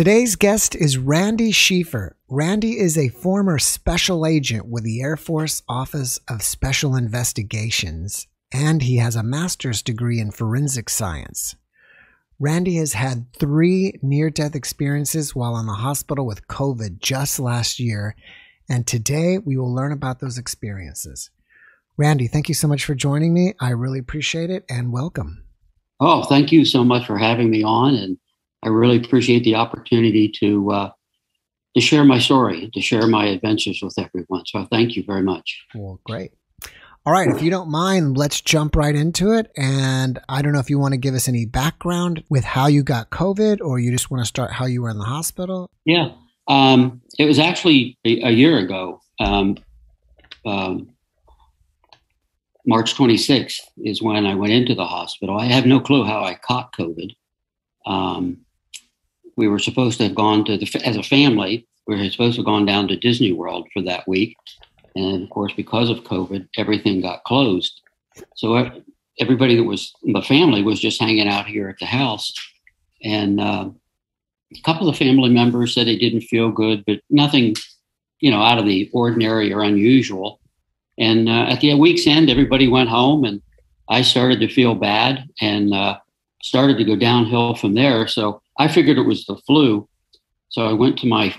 Today's guest is Randy Schiefer. Randy is a former special agent with the Air Force Office of Special Investigations, and he has a master's degree in forensic science. Randy has had 3 near-death experiences while in the hospital with COVID just last year, and today we will learn about those experiences. Randy, thank you so much for joining me. I really appreciate it, and welcome. Oh, thank you so much for having me on, and I really appreciate the opportunity to share my story, to share my adventures with everyone. So thank you very much. Well, great. All right. If you don't mind, let's jump right into it. And I don't know if you want to give us any background with how you got COVID, or you just want to start how you were in the hospital. Yeah. It was actually a year ago. March 26th is when I went into the hospital. I have no clue how I caught COVID. We were supposed to have gone to, as a family, we were supposed to have gone down to Disney World for that week. And of course, because of COVID, everything got closed. So everybody that was in the family was just hanging out here at the house. And a couple of family members said they didn't feel good, but nothing, out of the ordinary or unusual. And at the week's end, everybody went home, and I started to feel bad and started to go downhill from there. So I figured it was the flu. So I went to my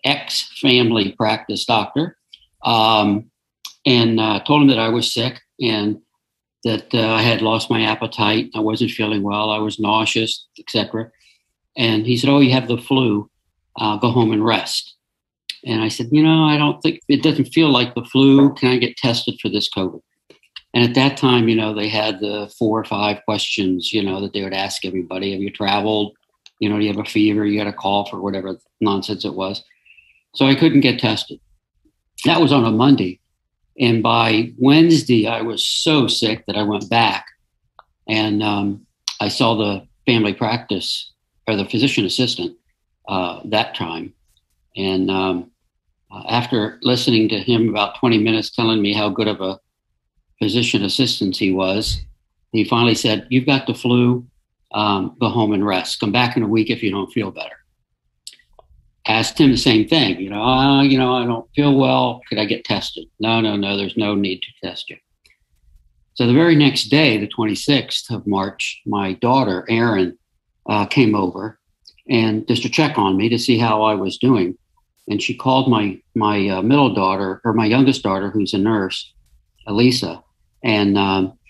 ex-family practice doctor and told him that I was sick and that I had lost my appetite. I wasn't feeling well. I was nauseous, etc. And he said, "Oh, you have the flu. Go home and rest." And I said, I don't think, it doesn't feel like the flu. Can I get tested for this COVID? And at that time, they had the 4 or 5 questions, that they would ask everybody. Have you traveled? Do you have a fever? You got a cough, or whatever nonsense it was. So I couldn't get tested. That was on a Monday. And by Wednesday, I was so sick that I went back. And I saw the family practice, or the physician assistant that time. And after listening to him about 20 minutes telling me how good of a physician assistant he was, he finally said, "You've got the flu. Go home and rest. Come back in a week if you don't feel better." Asked him the same thing. I don't feel well. Could I get tested? No. There's no need to test you. So the very next day, the 26th of March, my daughter, Erin, came over and just to check on me to see how I was doing. And she called my middle daughter, or my youngest daughter, who's a nurse, Elisa. And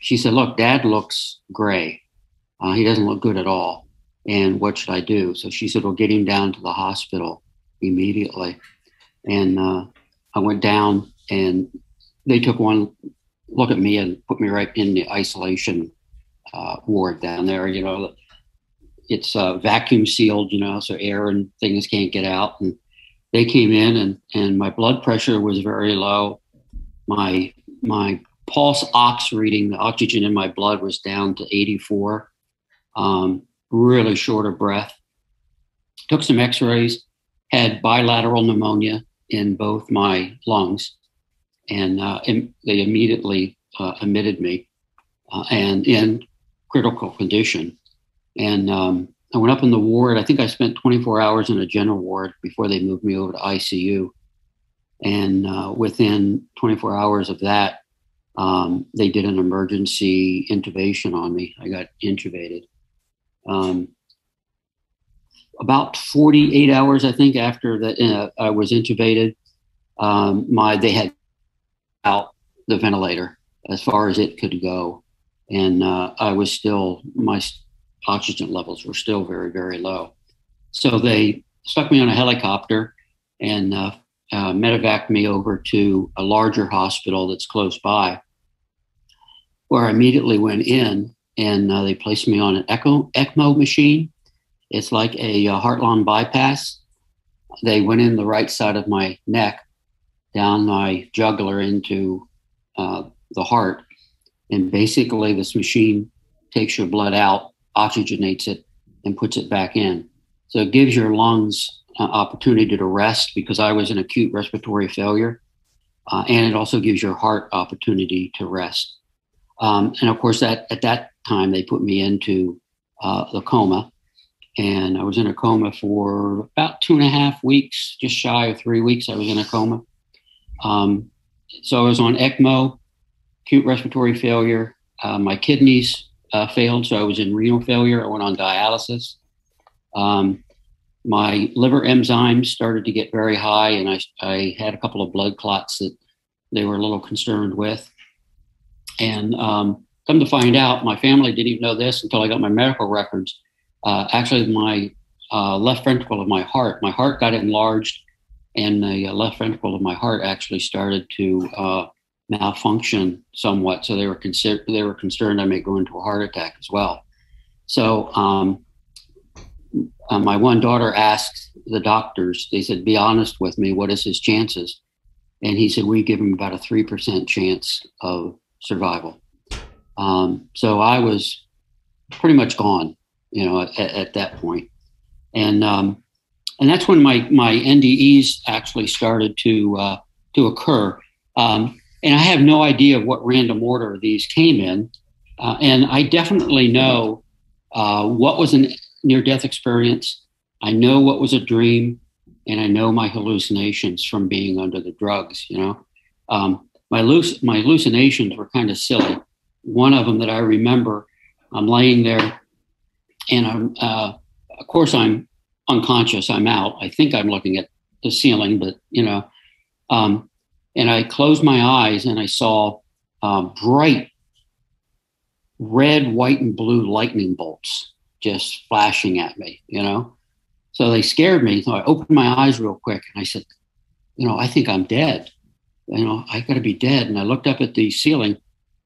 she said, "Look, Dad looks gray. He doesn't look good at all. And what should I do?" So she said, "Well, get him down to the hospital immediately." And I went down, and they took one look at me and put me right in the isolation ward down there. It's vacuum sealed, so air and things can't get out. And they came in, and my blood pressure was very low. My pulse ox reading, the oxygen in my blood, was down to 84. Really short of breath. Took some x-rays, had bilateral pneumonia in both my lungs. And they immediately admitted me and in critical condition. And I went up in the ward. I think I spent 24 hours in a general ward before they moved me over to ICU. And within 24 hours of that, they did an emergency intubation on me. I got intubated. About 48 hours, I think, after that I was intubated, they had out the ventilator as far as it could go. And I was still, my oxygen levels were still very, very low. So they stuck me on a helicopter and medevaced me over to a larger hospital that's close by, where I immediately went in, and they placed me on an ECMO machine. It's like a heart-lung bypass. They went in the right side of my neck, down my jugular into the heart. And basically this machine takes your blood out, oxygenates it, and puts it back in. So it gives your lungs opportunity to rest, because I was in acute respiratory failure. And it also gives your heart opportunity to rest. And of course, at that time, they put me into the coma. and I was in a coma for about 2.5 weeks, just shy of 3 weeks. I was in a coma. So I was on ECMO, acute respiratory failure. My kidneys failed, so I was in renal failure. I went on dialysis. My liver enzymes started to get very high, and I had a couple of blood clots that they were a little concerned with. And come to find out, my family didn't even know this until I got my medical records. Actually, my left ventricle of my heart got enlarged, and the left ventricle of my heart actually started to malfunction somewhat. So they were concerned I may go into a heart attack as well. So my one daughter asked the doctors, they said, "Be honest with me, what is his chances?" And he said, "We give him about a 3% chance of survival." So I was pretty much gone, at that point. And that's when my NDEs actually started to occur. And I have no idea what random order these came in. And I definitely know what was a near-death experience. I know what was a dream, and I know my hallucinations from being under the drugs. My hallucinations were kind of silly. One of them that I remember, I'm laying there, and of course I'm unconscious. I'm out. I think I'm looking at the ceiling, but and I closed my eyes and I saw bright red, white, and blue lightning bolts just flashing at me, So they scared me. So I opened my eyes real quick and I said, I think I'm dead. I got to be dead. And I looked up at the ceiling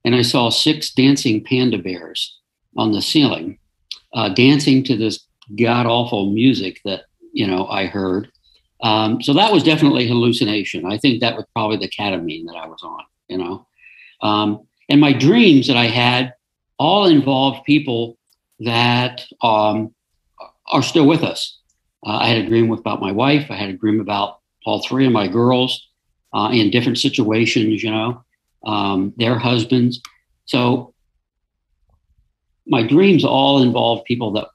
and I saw 6 dancing panda bears on the ceiling, dancing to this god-awful music that, I heard. So that was definitely hallucination. I think that was probably the ketamine that I was on, and my dreams that I had all involved people that are still with us. I had a dream about my wife. I had a dream about all 3 of my girls in different situations, their husbands. So my dreams all involved people that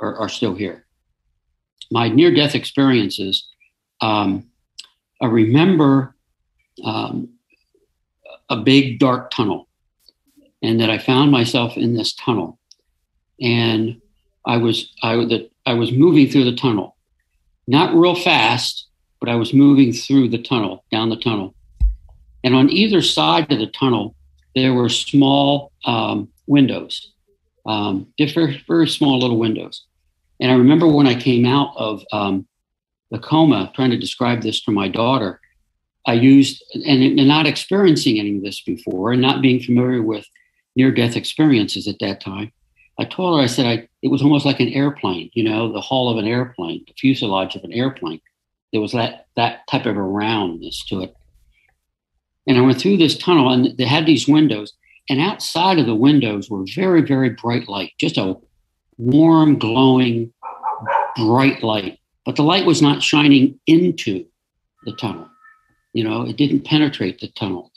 are still here. My near-death experiences, I remember a big dark tunnel, and that I found myself in this tunnel, and I was moving through the tunnel, not real fast, but I was moving through the tunnel, down the tunnel, and on either side of the tunnel there were small windows, very, very small little windows. And I remember when I came out of the coma, trying to describe this to my daughter, I used, and not experiencing any of this before and not being familiar with near-death experiences at that time, I told her, I said, it was almost like an airplane, the hull of an airplane, the fuselage of an airplane. There was that type of a roundness to it. And I went through this tunnel, and they had these windows, and outside of the windows were very, very bright light, just a warm, glowing, bright light. But the light was not shining into the tunnel. It didn't penetrate the tunnel.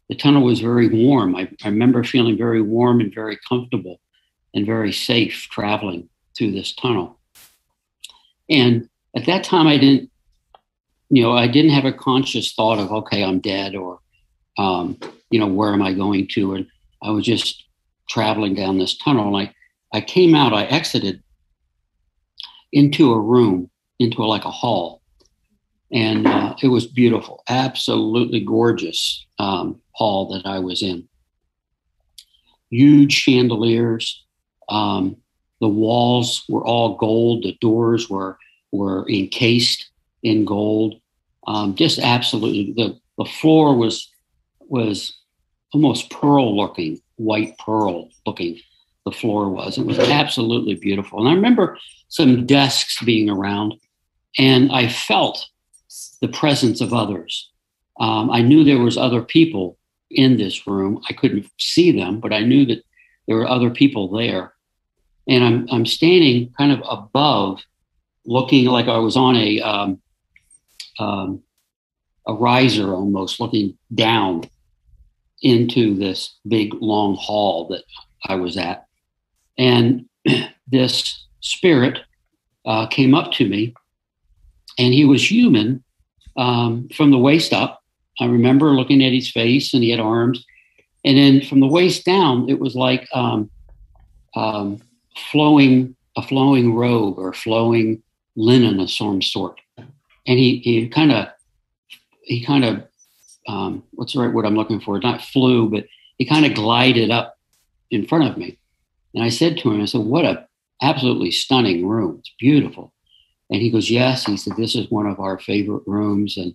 The tunnel was very warm. I remember feeling very warm and very comfortable and very safe traveling through this tunnel. And at that time, I didn't have a conscious thought of, okay, I'm dead, or, where am I going to? And I was just traveling down this tunnel. And I came out, I exited into a room, into like a hall. And it was beautiful, absolutely gorgeous hall that I was in. Huge chandeliers. The walls were all gold. The doors were encased in gold. Just absolutely. The floor was almost pearl looking, white pearl looking. The floor was. It was absolutely beautiful. And I remember some desks being around, and I felt the presence of others. I knew there was other people in this room. I couldn't see them, but I knew that there were other people there. And I'm standing kind of above, looking like I was on a riser almost, looking down into this big long hall that I was at. And this spirit came up to me, and he was human from the waist up. I remember looking at his face, and he had arms. And then from the waist down, it was like a flowing robe or flowing linen of some sort. And he kind of what's the right word I'm looking for? Not flew, but he kind of glided up in front of me. And I said to him, I said, "What a absolutely stunning room. It's beautiful." And he goes, "Yes." He said, "This is one of our favorite rooms." And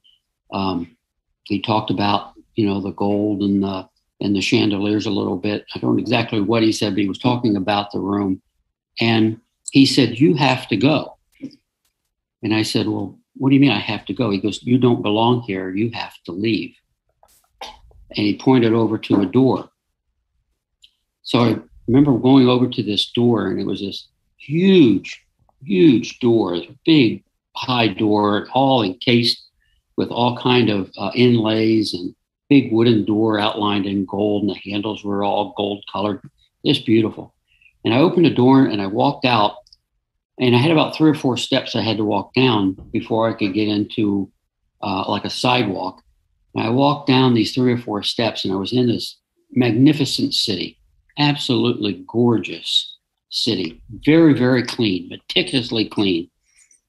he talked about, the gold and the chandeliers a little bit. I don't know exactly what he said, but he was talking about the room. And he said, "You have to go." And I said, "Well, what do you mean I have to go?" He goes, "You don't belong here. You have to leave." And he pointed over to a door. So I remember going over to this door, and it was this huge door, a big high door, all encased with all kind of inlays, and big wooden door outlined in gold, and the handles were all gold colored. Just beautiful. And I opened the door and I walked out, and I had about 3 or 4 steps I had to walk down before I could get into like a sidewalk. And I walked down these 3 or 4 steps, and I was in this magnificent city, absolutely gorgeous city, very, very clean, meticulously clean.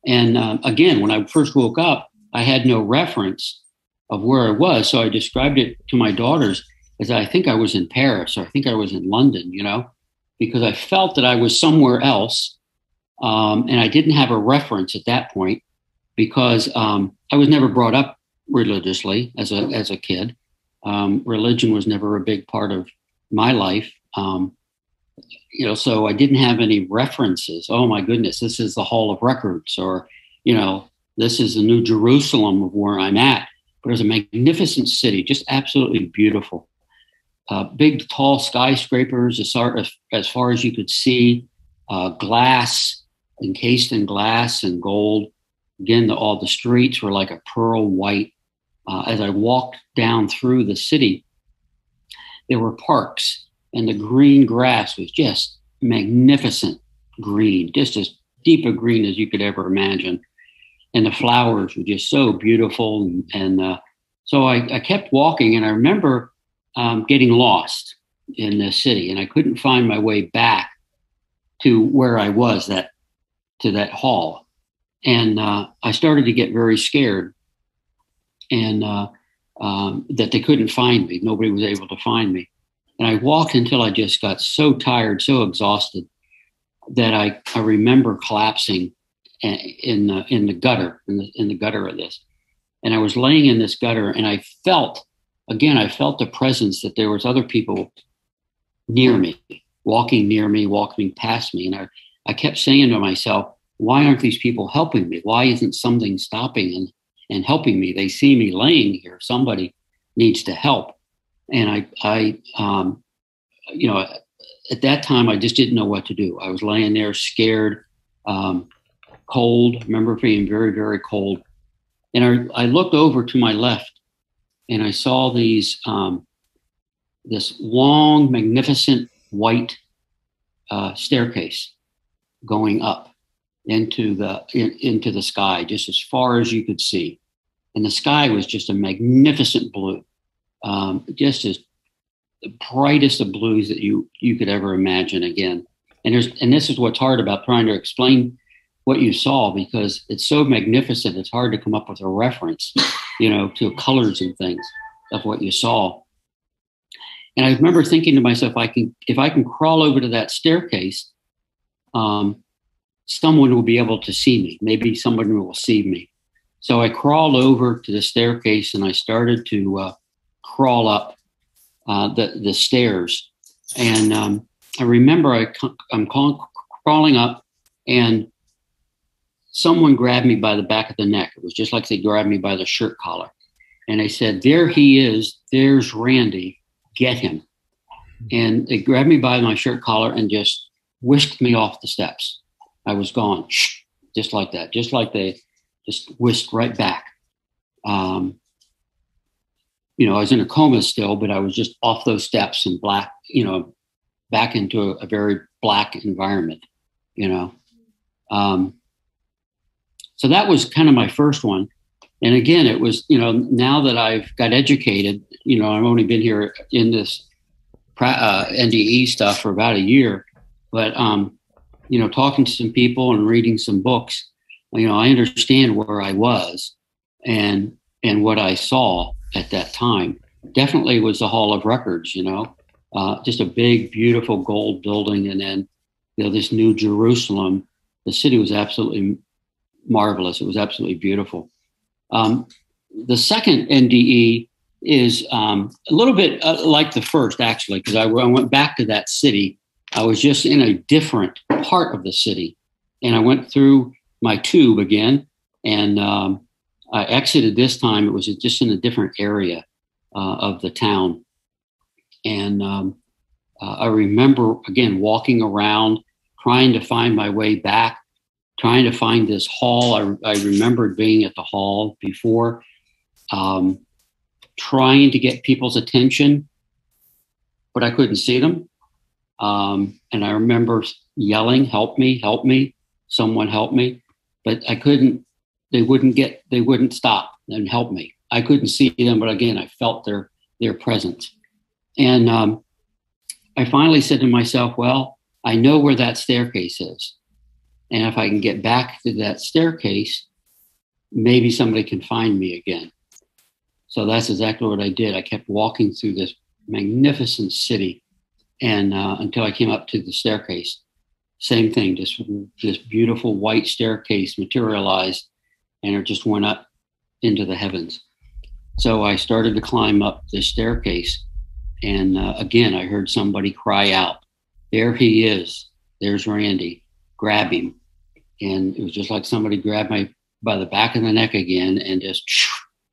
And again, when I first woke up, I had no reference of where I was. So I described it to my daughters as I think I was in Paris, or I think I was in London, because I felt that I was somewhere else. And I didn't have a reference at that point because I was never brought up religiously as a kid. Religion was never a big part of my life. So I didn't have any references. Oh my goodness, this is the Hall of Records, or, this is the New Jerusalem of where I'm at. But it was a magnificent city, just absolutely beautiful. Big, tall skyscrapers as far as you could see, glass, encased in glass and gold. Again, all the streets were like a pearl white. As I walked down through the city, there were parks, and the green grass was just magnificent green, just as deep a green as you could ever imagine. And the flowers were just so beautiful. And so I kept walking, and I remember getting lost in the city, and I couldn't find my way back to where I was, to that hall. And I started to get very scared, and that they couldn't find me. Nobody was able to find me. And I walked until I just got so tired, so exhausted, that I remember collapsing in the gutter of this. And I was laying in this gutter, and I felt the presence that there was other people near me, walking past me. And I kept saying to myself, why aren't these people helping me? Why isn't something stopping and helping me? They see me laying here. Somebody needs to help. And I at that time, I just didn't know what to do. I was laying there scared, cold. I remember being very, very cold. And I looked over to my left, and I saw this long, magnificent white staircase going up into the sky, just as far as you could see. And the sky was just a magnificent blue, just as the brightest of blues that you could ever imagine again. And this is what's hard about trying to explain what you saw, because it's so magnificent. It's hard to come up with a reference, to colors and things of what you saw. And I remember thinking to myself, if I can crawl over to that staircase, someone will be able to see me. Maybe someone will see me. So I crawled over to the staircase, and I started to crawl up the stairs. And I remember I'm crawling up, and someone grabbed me by the back of the neck. It was just like they grabbed me by the shirt collar. And they said, "There he is. There's Randy. Get him." And they grabbed me by my shirt collar and just whisked me off the steps. I was gone, just like that, just like they just whisked right back. I was in a coma still, but I was just off those steps and back into a very black environment, So that was kind of my first one. And again, it was, now that I've got educated, I've only been here in this NDE stuff for about a year, but, talking to some people and reading some books, I understand where I was and what I saw at that time. Definitely was the Hall of Records, just a big, beautiful gold building. And then, this New Jerusalem, the city was absolutely marvelous. It was absolutely beautiful. The second NDE is a little bit like the first, actually, because I went back to that city. I was just in a different part of the city, and I went through my tube again, and I exited this time. It was just in a different area of the town, and I remember, again, walking around, trying to find my way back, trying to find this hall. I remembered being at the hall before, trying to get people's attention, but I couldn't see them. And I remember yelling, "Help me, help me, someone help me." But I couldn't, they wouldn't stop and help me. I couldn't see them, but again, I felt their presence. And I finally said to myself, well, I know where that staircase is. And if I can get back to that staircase, maybe somebody can find me again. So that's exactly what I did. I kept walking through this magnificent city, and until I came up to the staircase. Same thing, just this beautiful white staircase materialized, and it just went up into the heavens. So I started to climb up this staircase, and again, I heard somebody cry out, "There he is. There's Randy. Grab him." And it was just like somebody grabbed me by the back of the neck again and just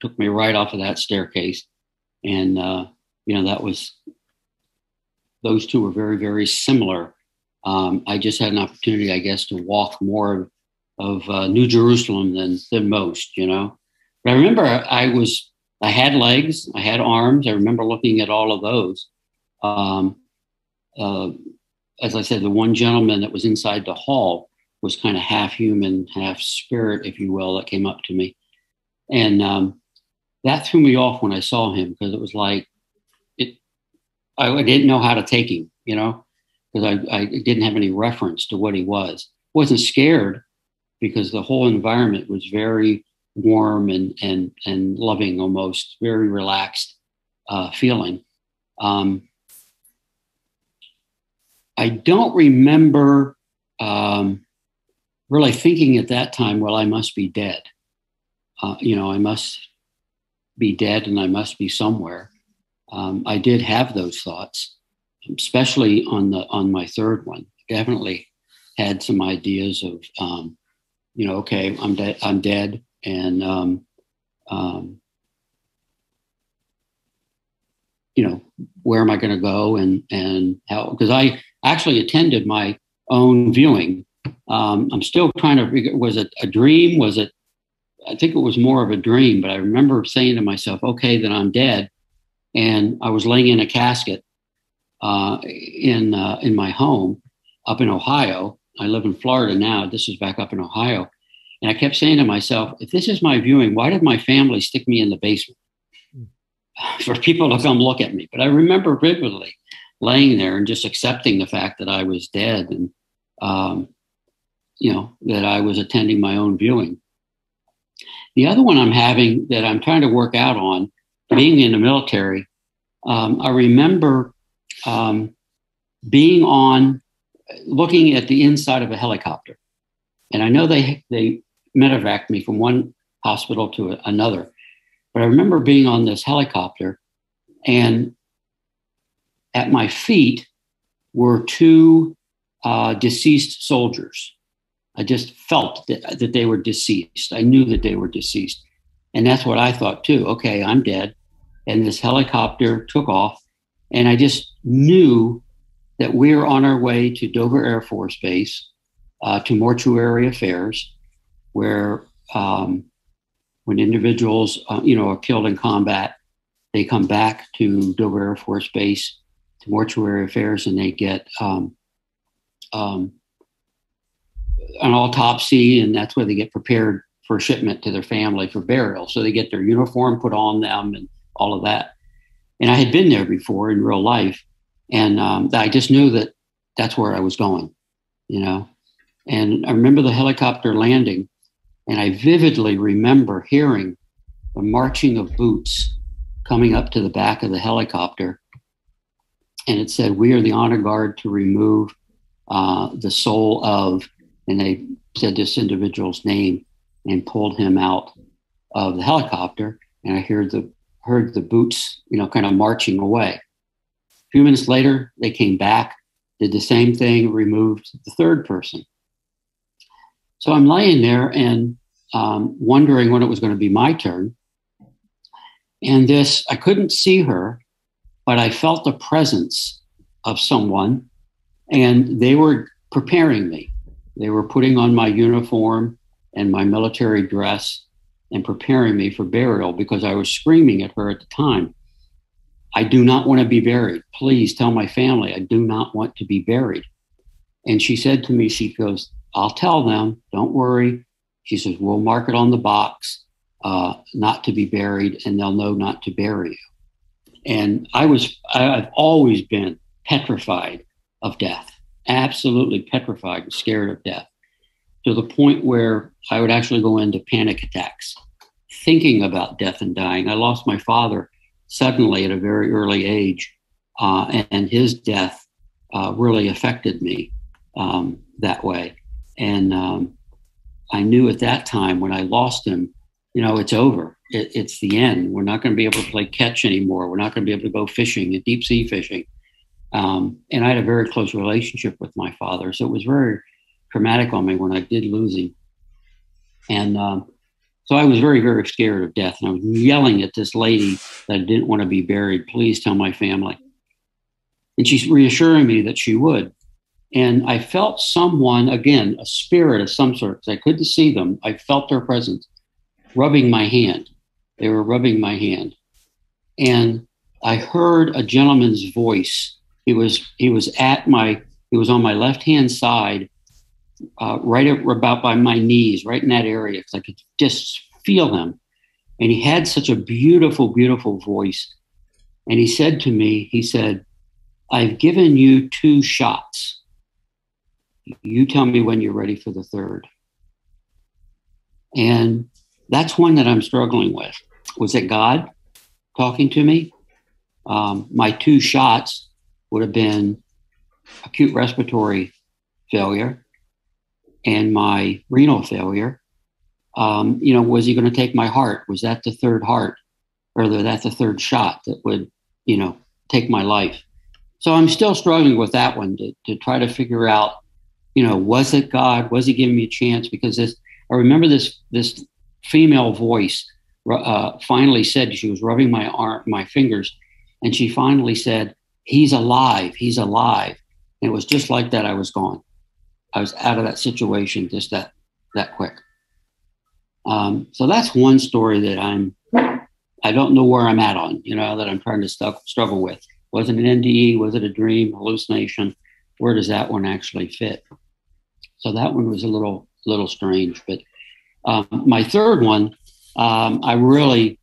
took me right off of that staircase. And, that was, those two were very, very similar. I just had an opportunity, I guess, to walk more of New Jerusalem than most, But I remember I had legs, I had arms. I remember looking at all of those. As I said, the one gentleman that was inside the hall was kind of half human, half spirit, if you will, that came up to me. And that threw me off when I saw him, because it was like, I didn't know how to take him, because I didn't have any reference to what he was. Wasn't scared, because the whole environment was very warm and loving, almost very relaxed feeling. I don't remember really thinking at that time, well, I must be dead. I must be dead and I must be somewhere. I did have those thoughts, especially on my third one. Definitely had some ideas of, okay, I'm dead, and where am I going to go, and how? Because I actually attended my own viewing. I'm still trying to figure, was it a dream? Was it? I think it was more of a dream, but I remember saying to myself, okay, then I'm dead. And I was laying in a casket in my home up in Ohio. I live in Florida now. This is back up in Ohio. And I kept saying to myself, if this is my viewing, why did my family stick me in the basement for people to come look at me? But I remember vividly laying there and just accepting the fact that I was dead, and, that I was attending my own viewing. The other one I'm having that I'm trying to work out on, being in the military, I remember looking at the inside of a helicopter. And I know they medevaced me from one hospital to another. But I remember being on this helicopter, and at my feet were two deceased soldiers. I just felt that they were deceased. I knew that they were deceased. And that's what I thought too. Okay, I'm dead. And this helicopter took off, and I just knew that we were on our way to Dover Air Force Base, to mortuary affairs, where when individuals, are killed in combat, they come back to Dover Air Force Base to mortuary affairs, and they get an autopsy, and that's where they get prepared for shipment to their family for burial. So they get their uniform put on them and all of that. And I had been there before in real life, and I just knew that that's where I was going, you know. And I remember the helicopter landing, and I vividly remember hearing the marching of boots coming up to the back of the helicopter. And it said, "We are the honor guard to remove the soul of," and they said this individual's name and pulled him out of the helicopter. And I heard the boots, you know, kind of marching away. A few minutes later, they came back, did the same thing, removed the third person. So I'm laying there and wondering when it was going to be my turn. And I couldn't see her, but I felt the presence of someone, and they were preparing me. They were putting on my uniform and my military dress and preparing me for burial, because I was screaming at her at the time, "I do not want to be buried. Please tell my family I do not want to be buried." And she said to me, she goes, "I'll tell them, don't worry." She says, "We'll mark it on the box, not to be buried, and they'll know not to bury you." And I've always been petrified of death, absolutely petrified and scared of death, to the point where I would actually go into panic attacks, thinking about death and dying. I lost my father suddenly at a very early age, and his death really affected me that way. And I knew at that time when I lost him, you know, it's over. It's the end. We're not going to be able to play catch anymore. We're not going to be able to go fishing, deep sea fishing. And I had a very close relationship with my father. So it was very traumatic on me when I did lose him. And so I was very, very scared of death. And I was yelling at this lady that I didn't want to be buried. "Please tell my family." And she's reassuring me that she would. And I felt someone, again, a spirit of some sort, because I couldn't see them. I felt their presence rubbing my hand. They were rubbing my hand. And I heard a gentleman's voice. He was on my left-hand side, right about by my knees, right in that area, because I could just feel him. And he had such a beautiful, beautiful voice. And he said to me, he said, "I've given you 2 shots. You tell me when you're ready for the third." And that's one that I'm struggling with. Was it God talking to me? My 2 shots would have been acute respiratory failure and my renal failure. You know, was he going to take my heart? Was that the third heart, or that the third shot that would, you know, take my life? So I'm still struggling with that one to try to figure out, you know, was it God? Was he giving me a chance? Because I remember this female voice finally said, she was rubbing my fingers, and she finally said, "He's alive. He's alive." And it was just like that. I was gone. I was out of that situation just that quick. So that's one story that I don't know where I'm at on, you know, that I'm trying to struggle with. Was it an NDE? Was it a dream, hallucination? Where does that one actually fit? So that one was a little strange. But my third one, I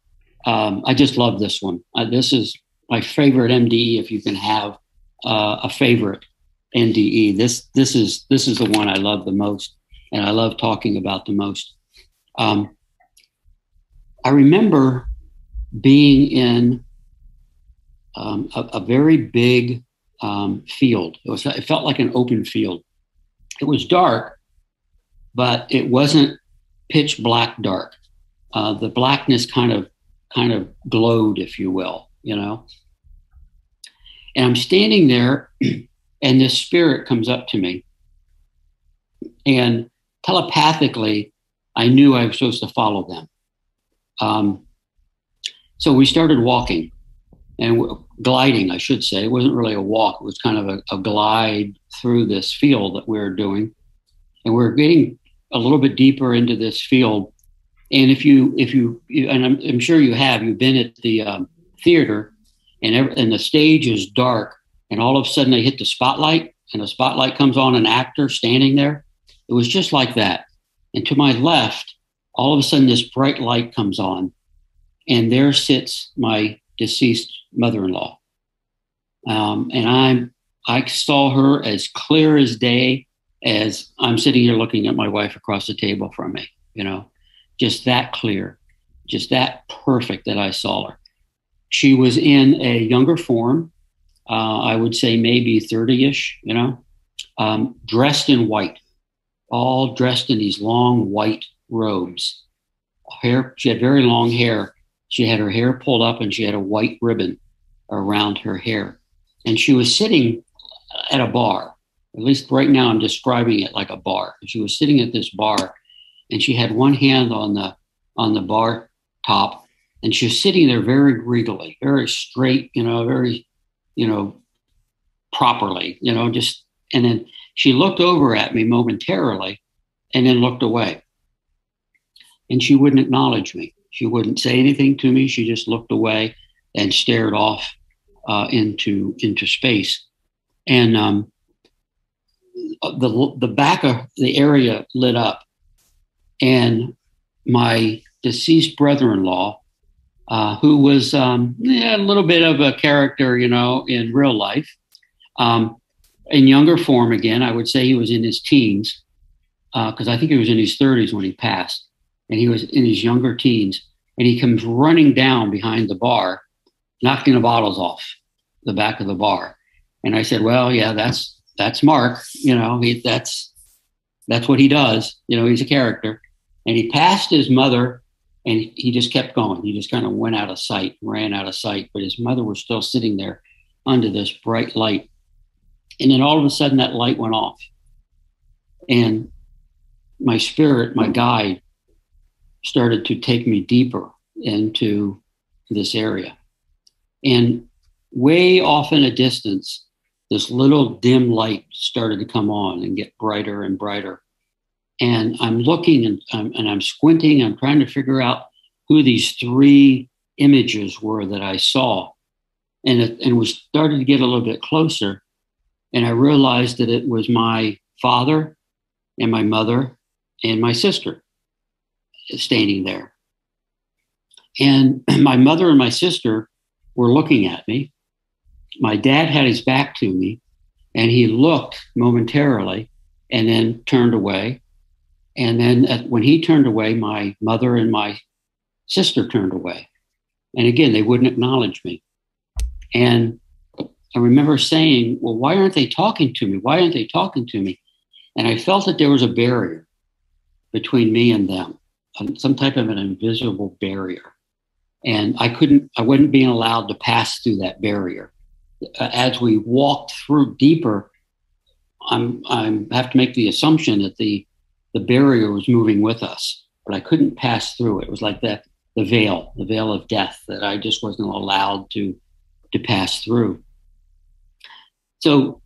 just love this one. This is my favorite MDE. If you can have a favorite NDE, this is the one I love the most, and I love talking about the most. I remember being in a very big field. It felt like an open field. It was dark, but it wasn't pitch black dark. The blackness kind of glowed, if you will, you know. And I'm standing there, and this spirit comes up to me, and telepathically, I knew I was supposed to follow them. So we started walking and gliding, I should say. It wasn't really a walk. It was kind of a glide through this field that we were doing. And we're getting a little bit deeper into this field. And if you and I'm sure you've been at the theater, and the stage is dark, and all of a sudden they hit the spotlight, and the spotlight comes on an actor standing there. It was just like that. And to my left, all of a sudden, this bright light comes on, and there sits my deceased mother-in-law. And I saw her as clear as day, as I'm sitting here looking at my wife across the table from me, just that clear, just that perfect that I saw her. She was in a younger form, I would say maybe 30-ish, dressed in white, all dressed in these long white robes. She had very long hair. She had her hair pulled up and she had a white ribbon around her hair. And she was sitting at a bar. At least right now I'm describing it like a bar. She was sitting at this bar and she had one hand on the bar top, and she was sitting there very regally, very straight, very, properly, and then she looked over at me momentarily and then looked away. And she wouldn't acknowledge me. She wouldn't say anything to me. She just looked away and stared off into space. And the back of the area lit up, and my deceased brother-in-law, who was a little bit of a character, in real life, in younger form again, I would say he was in his teens, because I think he was in his 30s when he passed, and he was in his younger teens, and he comes running down behind the bar, knocking the bottles off the back of the bar. And I said, well, yeah, that's Mark, that's what he does. He's a character. And he passed his mother, and he just kept going. He just kind of went out of sight, ran out of sight, but his mother was still sitting there under this bright light. And then all of a sudden that light went off, and my spirit, my guide, started to take me deeper into this area. And way off in a distance, this little dim light started to come on and get brighter and brighter. And I'm looking and I'm squinting. I'm trying to figure out who these three images were that I saw. And it was starting to get a little bit closer. And I realized that it was my father and my mother and my sister standing there. And my mother and my sister were looking at me. My dad had his back to me, and he looked momentarily and then turned away. And then when he turned away, my mother and my sister turned away. And again, they wouldn't acknowledge me. And I remember saying, well, why aren't they talking to me? Why aren't they talking to me? And I felt that there was a barrier between me and them, some type of an invisible barrier. And I wasn't being allowed to pass through that barrier. As we walked through deeper, I have to make the assumption that the barrier was moving with us, but I couldn't pass through it. It was like the veil of death that I just wasn't allowed to pass through. So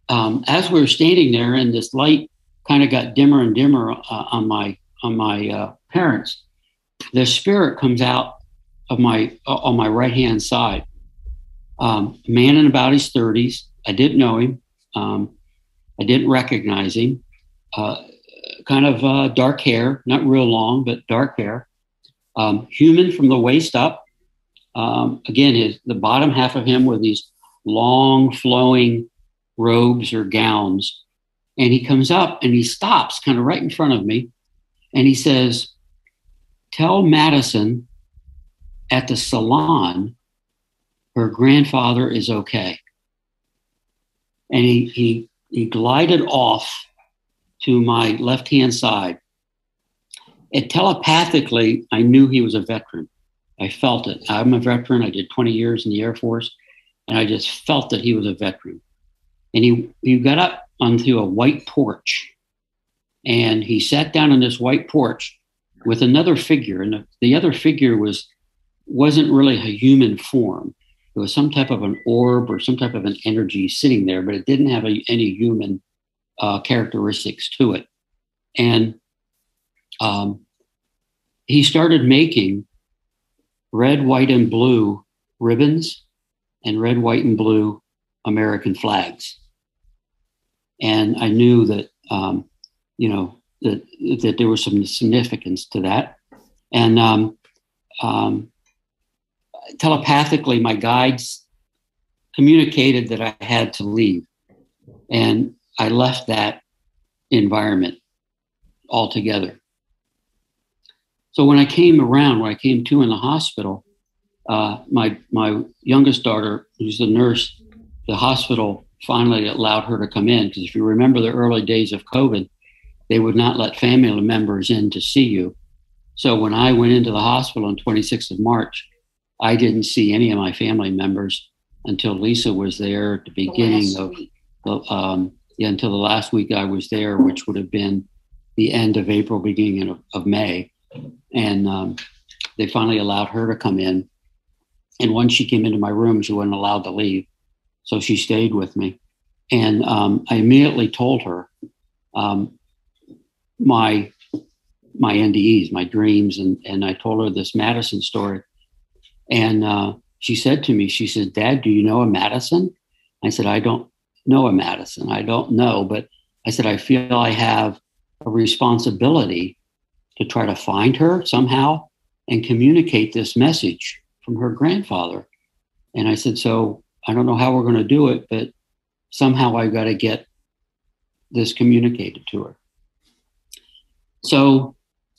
as we were standing there, and this light kind of got dimmer and dimmer on my parents, the spirit comes out of on my right hand side. A man in about his 30s. I didn't know him. I didn't recognize him. Kind of dark hair, not real long, but dark hair. Human from the waist up. Again, the bottom half of him with these long flowing robes or gowns. And he comes up and he stops kind of right in front of me. And he says, "Tell Madison at the salon her grandfather is okay." And he glided off to my left-hand side. And telepathically, I knew he was a veteran. I felt it. I'm a veteran. I did 20 years in the Air Force, and I just felt that he was a veteran. And he got up onto a white porch, and he sat down on this white porch with another figure. And the other figure wasn't really a human form. It was some type of an orb or some type of an energy sitting there, but it didn't have any human characteristics to it. And he started making red, white, and blue ribbons and red, white, and blue American flags. And I knew that that there was some significance to that. And telepathically, my guides communicated that I had to leave. And I left that environment altogether. So when I came to in the hospital, my youngest daughter, who's the nurse, the hospital finally allowed her to come in. Because if you remember the early days of COVID, they would not let family members in to see you. So when I went into the hospital on 26th of March, I didn't see any of my family members until Lisa was there at the beginning until the last week I was there, which would have been the end of April, beginning of May. And they finally allowed her to come in. And once she came into my room, she wasn't allowed to leave. So she stayed with me. And I immediately told her my NDEs, my dreams. And I told her this Madison story. And she said to me, she said, "Dad, do you know a Madison?" I said, "I don't know a Madison. I don't know." But I said, "I feel I have a responsibility to try to find her somehow and communicate this message from her grandfather." And I said, "So I don't know how we're going to do it, but somehow I've got to get this communicated to her." So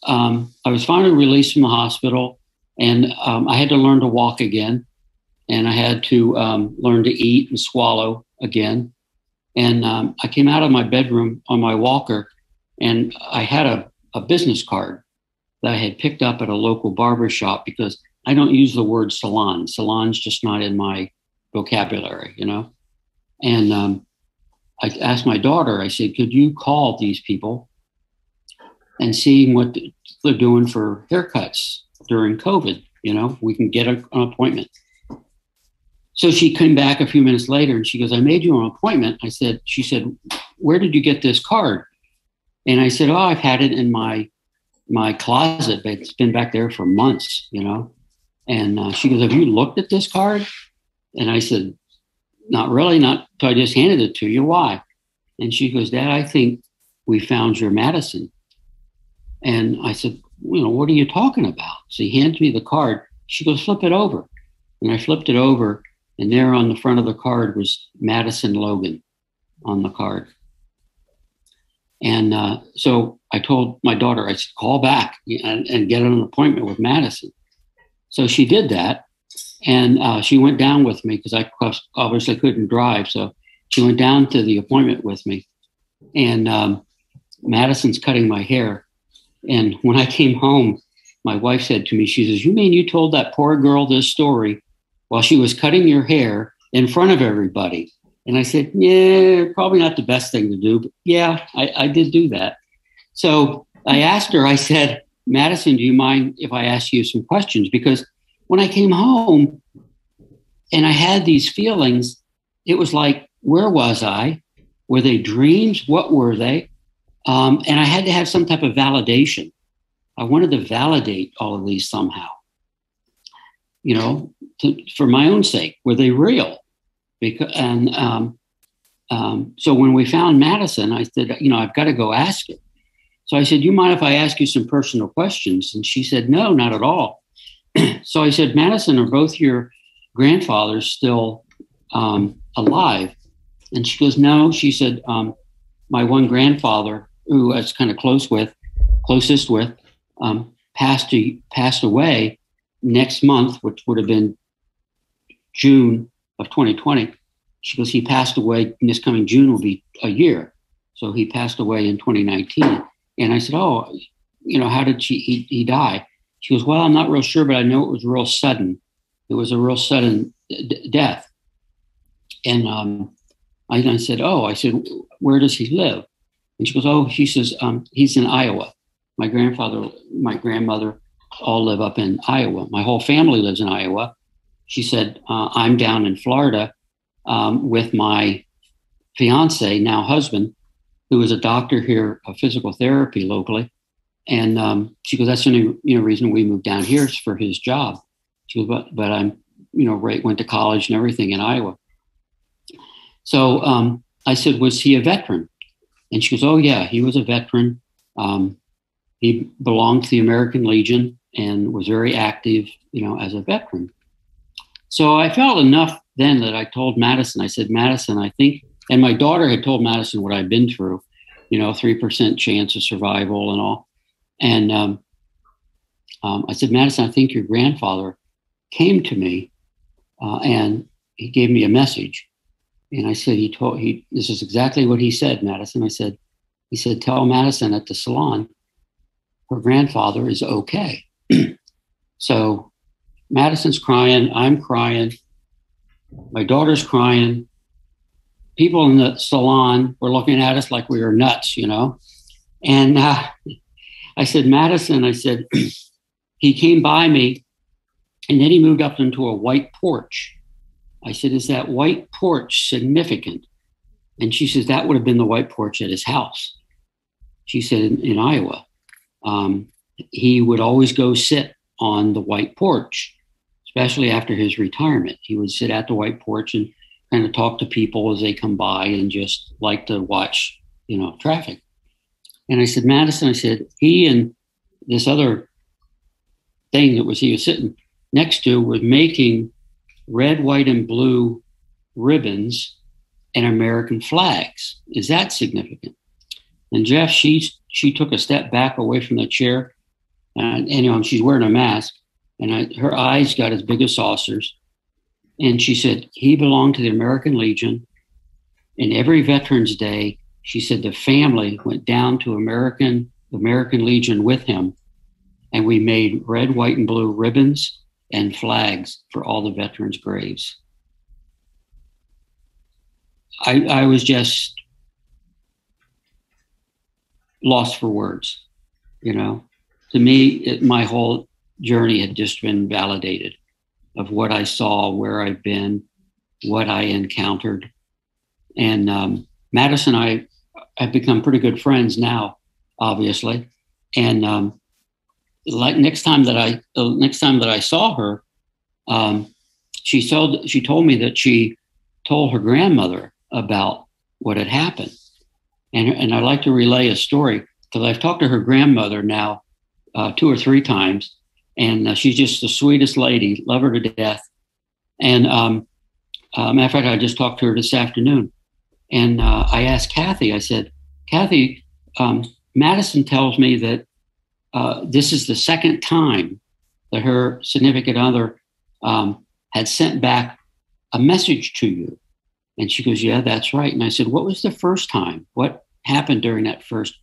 I was finally released from the hospital, and I had to learn to walk again, and I had to learn to eat and swallow again. And I came out of my bedroom on my walker, and I had a business card that I had picked up at a local barber shop, because I don't use the word salon. Salon's just not in my vocabulary, And I asked my daughter, I said, "Could you call these people and see what they're doing for haircuts during COVID? We can get an appointment." So she came back a few minutes later and she goes, "I made you an appointment." She said, "Where did you get this card?" And I said, "Oh, I've had it in my closet, but it's been back there for months, And she goes, "Have you looked at this card?" And I said, "Not really, not until I just handed it to you. Why?" And she goes, "Dad, I think we found your Madison." And I said, "What are you talking about?" So he hands me the card. She goes, "Flip it over." And I flipped it over, and there on the front of the card was Madison Logan on the card. And so I told my daughter, I said, "Call back and get an appointment with Madison." So she did that. And she went down with me, because I obviously couldn't drive. So she went down to the appointment with me. And Madison's cutting my hair. And when I came home, my wife said to me, she says, "You mean you told that poor girl this story while she was cutting your hair in front of everybody?" And I said, "Yeah, probably not the best thing to do, but yeah, I did do that." So I asked her, I said, "Madison, do you mind if I ask you some questions?" Because when I came home and I had these feelings, it was like, where was I? Were they dreams? What were they? And I had to have some type of validation. I wanted to validate all of these somehow, for my own sake. Were they real? So when we found Madison, I said, I've got to go ask it. So I said, "You mind if I ask you some personal questions?" And she said, "No, not at all." So I said, "Madison, are both your grandfathers still alive?" And she goes, "No." She said, "My one grandfather, who I was kind of closest with, passed away next month, which would have been June of 2020. She goes, he passed away, and this coming June will be a year. So he passed away in 2019. And I said, "Oh, how did he die?" She goes, "Well, I'm not real sure, but I know it was real sudden. It was a real sudden death." And I said, "Where does he live?" And she goes, she says, "He's in Iowa. My grandfather, my grandmother all live up in Iowa. My whole family lives in Iowa." She said, "I'm down in Florida with my fiance, now husband, who is a doctor here of physical therapy locally." And she goes, "That's the only reason we moved down here is for his job." She goes, but I'm went to college and everything in Iowa." So I said, "Was he a veteran?" And she goes, oh, yeah, he was a veteran. He belonged to the American Legion and was very active, as a veteran. So I felt enough then that I told Madison, I said, Madison, I think, and my daughter had told Madison what I'd been through, 3% chance of survival and all. And I said, Madison, I think your grandfather came to me and he gave me a message. And I said, this is exactly what he said, Madison. He said, tell Madison at the salon, her grandfather is okay. So Madison's crying, I'm crying, my daughter's crying. People in the salon were looking at us like we were nuts, And I said, Madison, he came by me and then he moved up into a white porch. I said, is that white porch significant? And she says, that would have been the white porch at his house. She said, in Iowa, he would always go sit on the white porch, especially after his retirement. He would sit at the white porch and kind of talk to people as they come by and just like to watch, traffic. And I said, Madison, he and this other thing he was sitting next to was making red, white, and blue ribbons and American flags. Is that significant? And Jeff, she took a step back away from the chair, and she's wearing a mask, and her eyes got as big as saucers. And she said, he belonged to the American Legion. And every Veterans Day, she said the family went down to American Legion with him. And we made red, white, and blue ribbons and flags for all the veterans' graves. I was just lost for words, To me, my whole journey had just been validated of what I saw, where I've been, what I encountered. And Madison and I have become pretty good friends now, obviously. And next time that I saw her, she told me that she told her grandmother about what had happened. And I'd like to relay a story because I've talked to her grandmother now 2 or 3 times. And she's just the sweetest lady, love her to death. And matter of fact, I just talked to her this afternoon. And I asked Kathy, I said, Kathy, Madison tells me that this is the second time that her significant other had sent back a message to you. And she goes, yeah, that's right. And I said, what was the first time? What happened during that first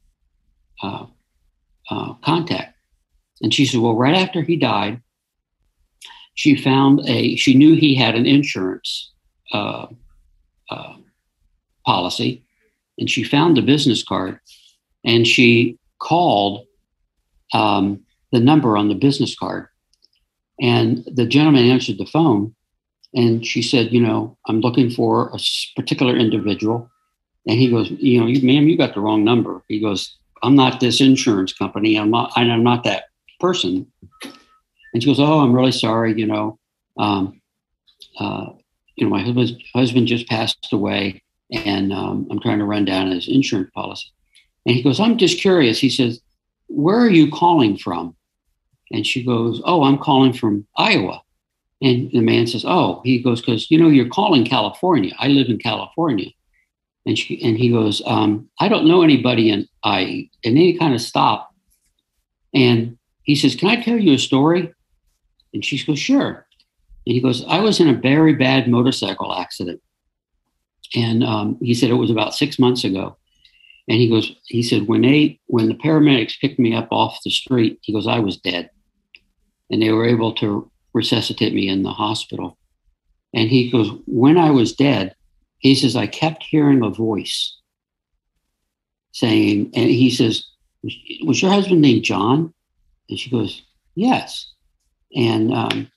contact? And she said, well, right after he died, she knew he had an insurance policy, and she found the business card, and she called the number on the business card, and the gentleman answered the phone, and she said, I'm looking for a particular individual. And he goes, ma'am, you got the wrong number. He goes, I'm not this insurance company. I'm not that person. And she goes, oh, I'm really sorry. My husband just passed away, and I'm trying to run down his insurance policy. And he goes, I'm just curious. He says, where are you calling from? And she goes, oh, I'm calling from Iowa. And the man says, oh, he goes, because, you're calling California. I live in California. And he goes, I don't know anybody in IE. And then he kind of stopped. And he says, can I tell you a story? And she goes, sure. And he goes, I was in a very bad motorcycle accident. And he said it was about 6 months ago. And he said, when the paramedics picked me up off the street, he goes, I was dead. And they were able to resuscitate me in the hospital. And he goes, when I was dead, he says, I kept hearing a voice saying, and he says, was your husband named John? And she goes, yes. And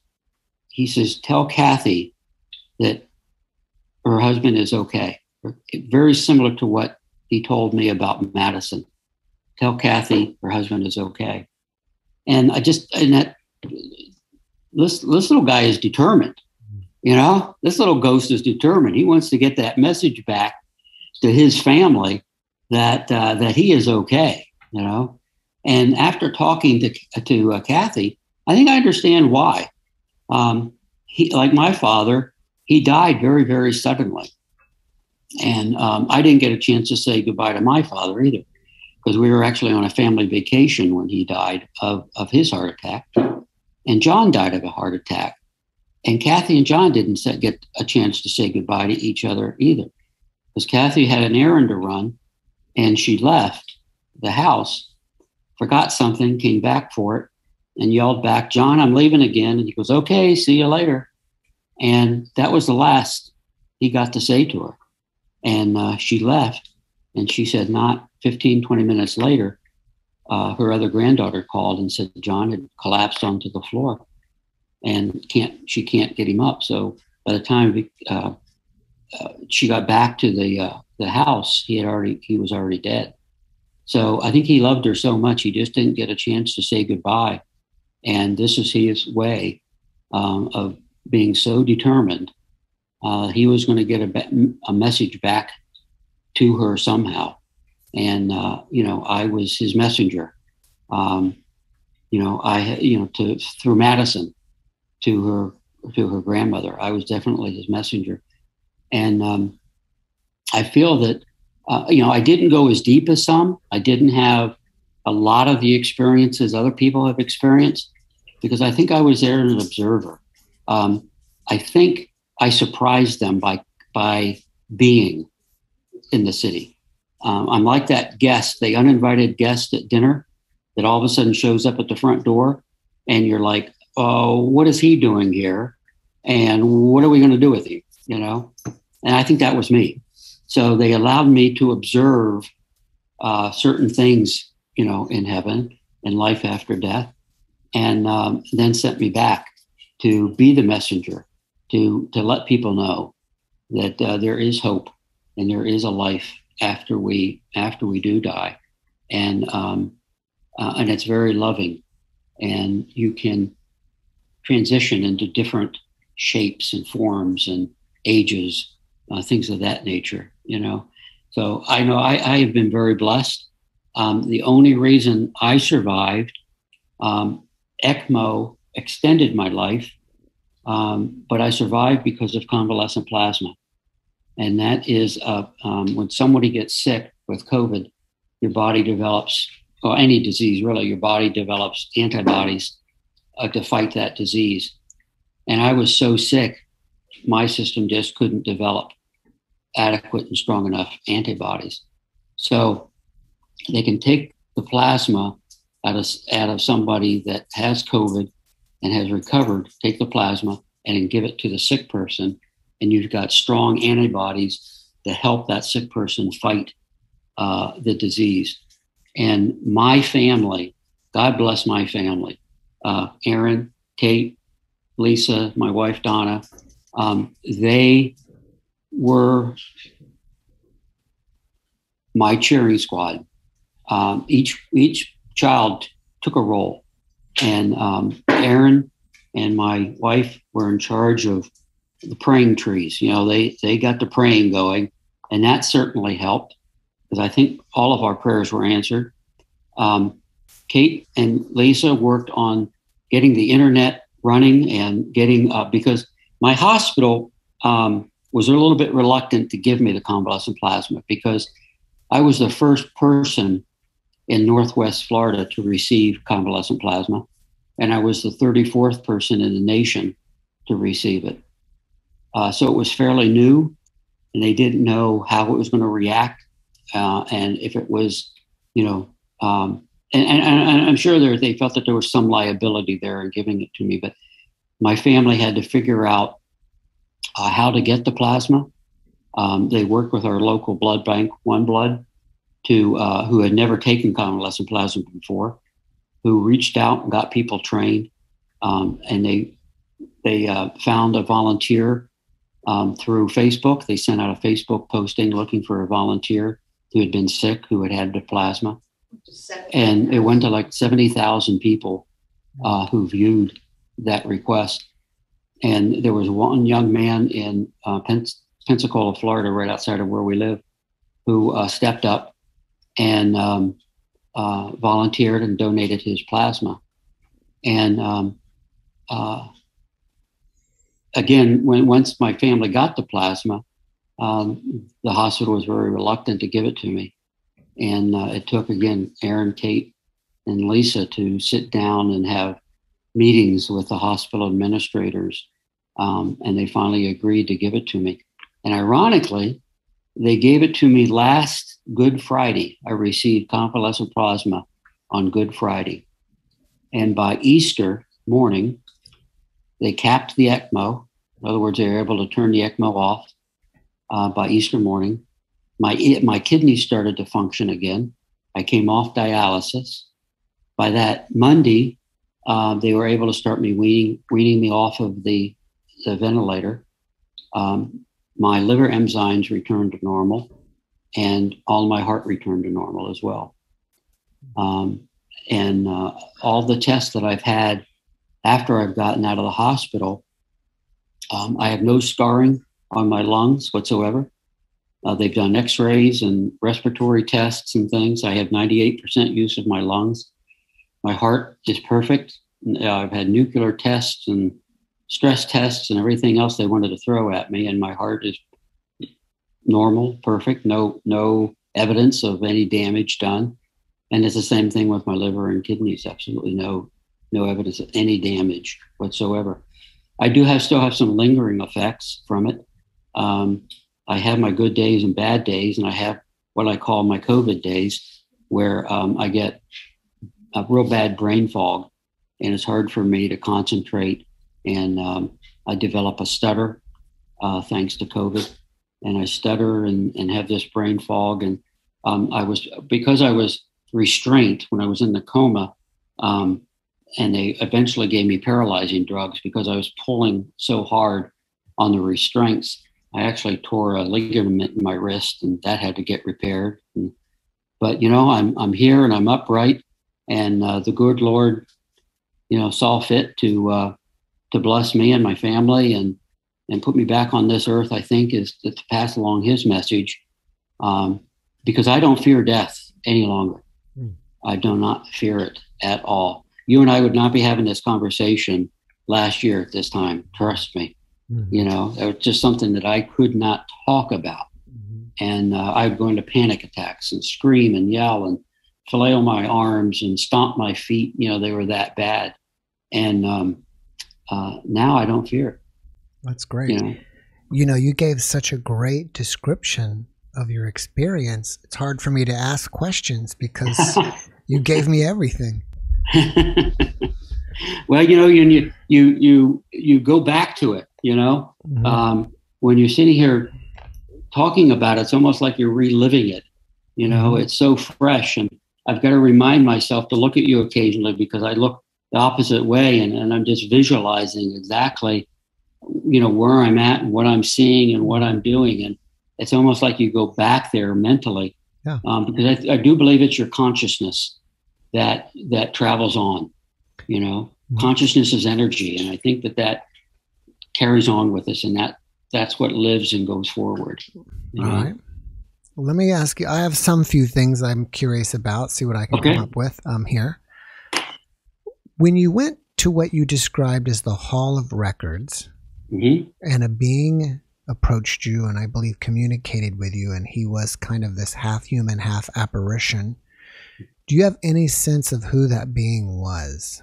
he says, tell Kathy that her husband is okay. Very similar to what he told me about Madison. Tell Kathy her husband is okay. And this little guy is determined. This little ghost is determined. He wants to get that message back to his family that he is okay, you know. And after talking to Kathy, I think I understand why. He, like my father, he died very, very suddenly. And I didn't get a chance to say goodbye to my father either, because we were actually on a family vacation when he died of his heart attack. And John died of a heart attack. And Kathy and John didn't get a chance to say goodbye to each other either, because Kathy had an errand to run and she left the house, forgot something, came back for it, and yelled back, "John, I'm leaving again." And he goes, "Okay, see you later." And that was the last he got to say to her. And she left. And she said not 15, 20 minutes later, her other granddaughter called and said John had collapsed onto the floor and she can't get him up. So by the time she got back to the house, he was already dead. So I think he loved her so much, he just didn't get a chance to say goodbye. And this is his way of being so determined. He was going to get a message back to her somehow. And, I was his messenger, through Madison to her grandmother. I was definitely his messenger. And I feel that, I didn't go as deep as some. I didn't have a lot of the experiences other people have experienced, because I think I was there as an observer. I think I surprised them by being in the city. I'm like that guest, the uninvited guest at dinner that all of a sudden shows up at the front door and you're like, "Oh, what is he doing here? And what are we going to do with him?" And I think that was me. So they allowed me to observe certain things, in heaven and life after death, and then sent me back to be the messenger, to let people know that there is hope and there is a life after we do die, and it's very loving, and you can transition into different shapes and forms and ages, things of that nature. So I know I have been very blessed. The only reason I survived, ECMO extended my life, but I survived because of convalescent plasma. And that is when somebody gets sick with COVID, your body develops, or any disease really, your body develops antibodies to fight that disease. And I was so sick, my system just couldn't develop adequate and strong enough antibodies. So they can take the plasma out of somebody that has COVID and has recovered, take the plasma and give it to the sick person. And you've got strong antibodies to help that sick person fight the disease. And my family, God bless my family, Aaron, Kate, Lisa, my wife, Donna, they were my cheering squad. Each child took a role. And Aaron and my wife were in charge of the praying trees. They got the praying going, and that certainly helped, because I think all of our prayers were answered. Kate and Lisa worked on getting the internet running and getting because my hospital was a little bit reluctant to give me the convalescent plasma, because I was the first person in Northwest Florida to receive convalescent plasma, and I was the 34th person in the nation to receive it. So it was fairly new, and they didn't know how it was going to react, and if it was, and I'm sure they felt that there was some liability there in giving it to me. But my family had to figure out how to get the plasma. They worked with our local blood bank, One Blood, who had never taken convalescent plasma before, who reached out and got people trained, and they found a volunteer. Through Facebook. They sent out a Facebook posting looking for a volunteer who had been sick, who had the plasma. And it went to like 70,000 people who viewed that request. And there was one young man in Pensacola, Florida, right outside of where we live, who stepped up and volunteered and donated his plasma. And again, once my family got the plasma, the hospital was very reluctant to give it to me. And it took, again, Aaron, Kate, and Lisa to sit down and have meetings with the hospital administrators. And they finally agreed to give it to me. And ironically, they gave it to me last Good Friday. I received convalescent plasma on Good Friday. And by Easter morning, they capped the ECMO. In other words, they were able to turn the ECMO off by Easter morning. My kidneys started to function again. I came off dialysis. By that Monday, they were able to start me weaning me off of the ventilator. My liver enzymes returned to normal, and all my heart returned to normal as well. And all the tests that I've had after I've gotten out of the hospital, I have no scarring on my lungs whatsoever. They've done x-rays and respiratory tests and things. I have 98% use of my lungs. My heart is perfect. I've had nuclear tests and stress tests and everything else they wanted to throw at me, and my heart is normal, perfect, no evidence of any damage done. And it's the same thing with my liver and kidneys. Absolutely no evidence of any damage whatsoever. I still have some lingering effects from it. I have my good days and bad days, and I have what I call my COVID days, where I get a real bad brain fog, and it's hard for me to concentrate. And I develop a stutter thanks to COVID, and I stutter and have this brain fog. And because I was restrained when I was in the coma, and they eventually gave me paralyzing drugs because I was pulling so hard on the restraints. I actually tore a ligament in my wrist, and that had to get repaired. But I'm here and I'm upright, and the good Lord, saw fit to bless me and my family and put me back on this earth. I think is to pass along His message, because I don't fear death any longer. I do not fear it at all. You and I would not be having this conversation last year at this time. Trust me. Mm-hmm. It was just something that I could not talk about. Mm-hmm. And I would go into panic attacks and scream and yell and flail my arms and stomp my feet. They were that bad. And now I don't fear it. That's great. You gave such a great description of your experience. It's hard for me to ask questions because you gave me everything. Well, you go back to it. Mm-hmm. When you're sitting here talking about it, it's almost like you're reliving it. Mm-hmm. It's so fresh, and I've got to remind myself to look at you occasionally because I look the opposite way, and I'm just visualizing exactly, where I'm at and what I'm seeing and what I'm doing, and it's almost like you go back there mentally. Yeah. Because I do believe it's your consciousness that travels on. Mm-hmm. Consciousness is energy, and I think that carries on with us, and that's what lives and goes forward. All right. Well, let me ask you, I have few things I'm curious about, see what I can come up with here. When you went to what you described as the Hall of Records, mm-hmm. and a being approached you and I believe communicated with you, and he was kind of this half human, half apparition, do you have any sense of who that being was?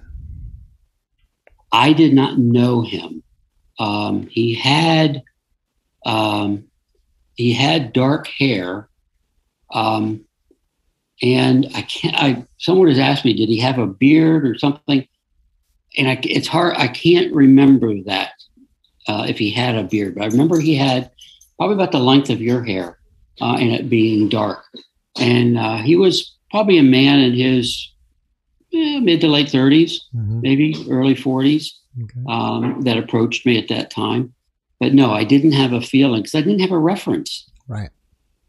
I did not know him. He had dark hair, and someone has asked me, did he have a beard or something? And it's hard. I can't remember that if he had a beard, but I remember he had probably about the length of your hair, and it being dark. And he was probably a man in his mid to late 30s, mm-hmm. maybe early 40s, that approached me at that time. But no, I didn't have a feeling because I didn't have a reference. Right.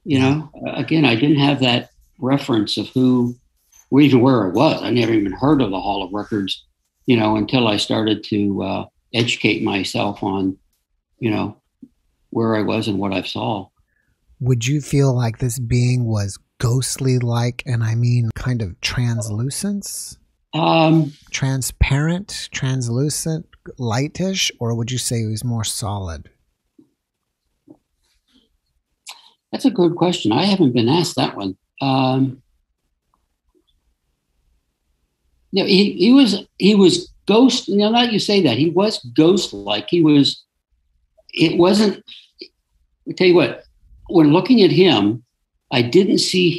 Again, I didn't have that reference of even where I was. I never even heard of the Hall of Records, until I started to educate myself on, where I was and what I saw. Would you feel like this being was ghostly like, and I mean kind of translucence? Transparent, translucent, lightish, or would you say he was more solid? That's a good question. I haven't been asked that one. He was ghost. Now that you say that, he was ghost-like. It wasn't. I tell you what. When looking at him, I didn't see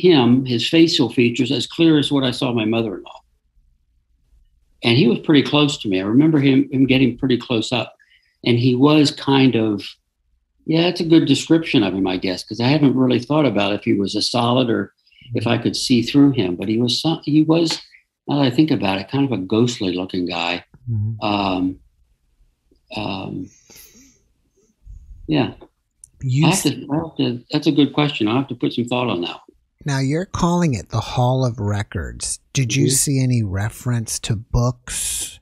his facial features as clear as what I saw my mother-in-law. And he was pretty close to me. I remember him getting pretty close up, and he was kind of. Yeah, it's a good description of him, I guess, because I haven't really thought about if he was a solid or if I could see through him. But he was, now that I think about it, kind of a ghostly looking guy. Mm-hmm. Yeah. That's a good question. I'll have to put some thought on that. Now, you're calling it the Hall of Records. Did you see any reference to books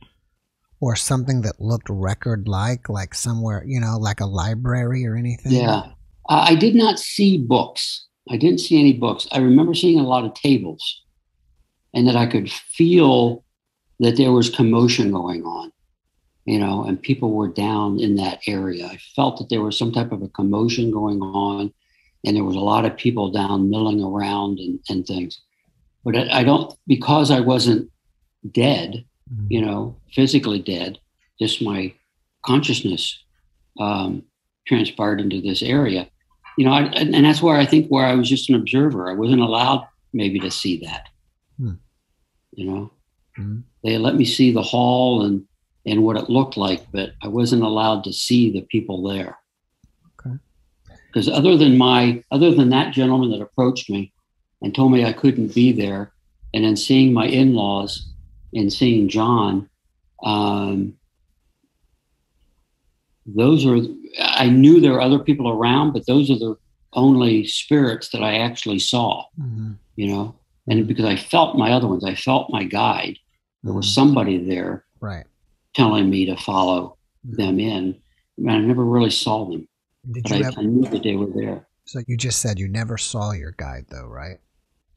or something that looked record-like somewhere, like a library or anything? Yeah. I did not see books. I didn't see any books. I remember seeing a lot of tables, and that I could feel that there was commotion going on, and people were down in that area. I felt that there was some type of a commotion going on, and there was a lot of people down milling around and things. But I don't, because I wasn't dead, physically dead, just my consciousness transpired into this area, and that's where I was just an observer. I wasn't allowed maybe to see that, They let me see the hall and what it looked like, but I wasn't allowed to see the people there. Okay. Because other than that gentleman that approached me and told me I couldn't be there, and then seeing my in-laws and seeing John, I knew there were other people around, but those are the only spirits that I actually saw, and because I felt my other ones, I felt my guide. There was somebody there, right, telling me to follow them in. I never really saw them, I knew that they were there. So you just said you never saw your guide though, right?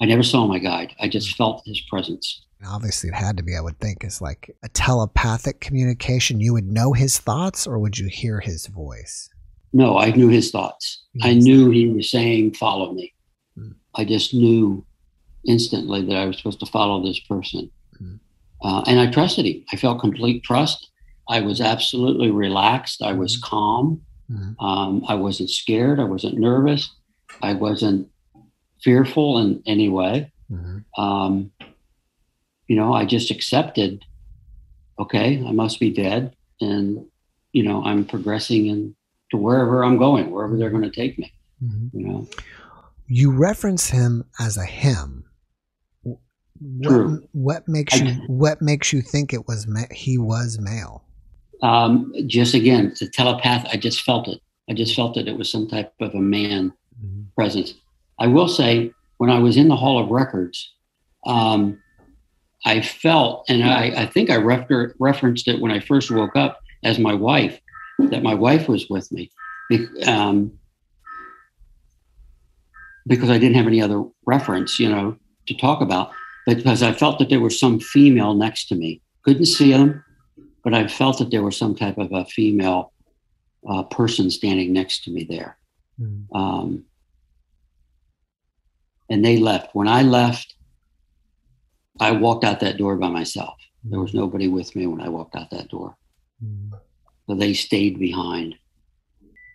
I never saw my guide. I just felt his presence. Obviously, it had to be, I would think, is like a telepathic communication. You would know his thoughts, or would you hear his voice? No, I knew his thoughts. I knew he was saying, follow me. I just knew instantly that I was supposed to follow this person. And I trusted him. I felt complete trust. I was absolutely relaxed. I was calm. I wasn't scared. I wasn't nervous. I wasn't fearful in any way. I just accepted, okay, I must be dead. And, I'm progressing to wherever I'm going, wherever they're going to take me, You reference him as a him. True. What makes you think he was male? Just again, the telepath, I just felt it. I just felt that it was some type of a man presence. I will say, when I was in the Hall of Records, I felt, and I think I referenced it when I first woke up as my wife, that my wife was with me, because I didn't have any other reference, to talk about, but because I felt that there was some female next to me. Couldn't see them, but I felt that there was some type of a female person standing next to me there. And they left. When I left, I walked out that door by myself. There was nobody with me when I walked out that door. So they stayed behind.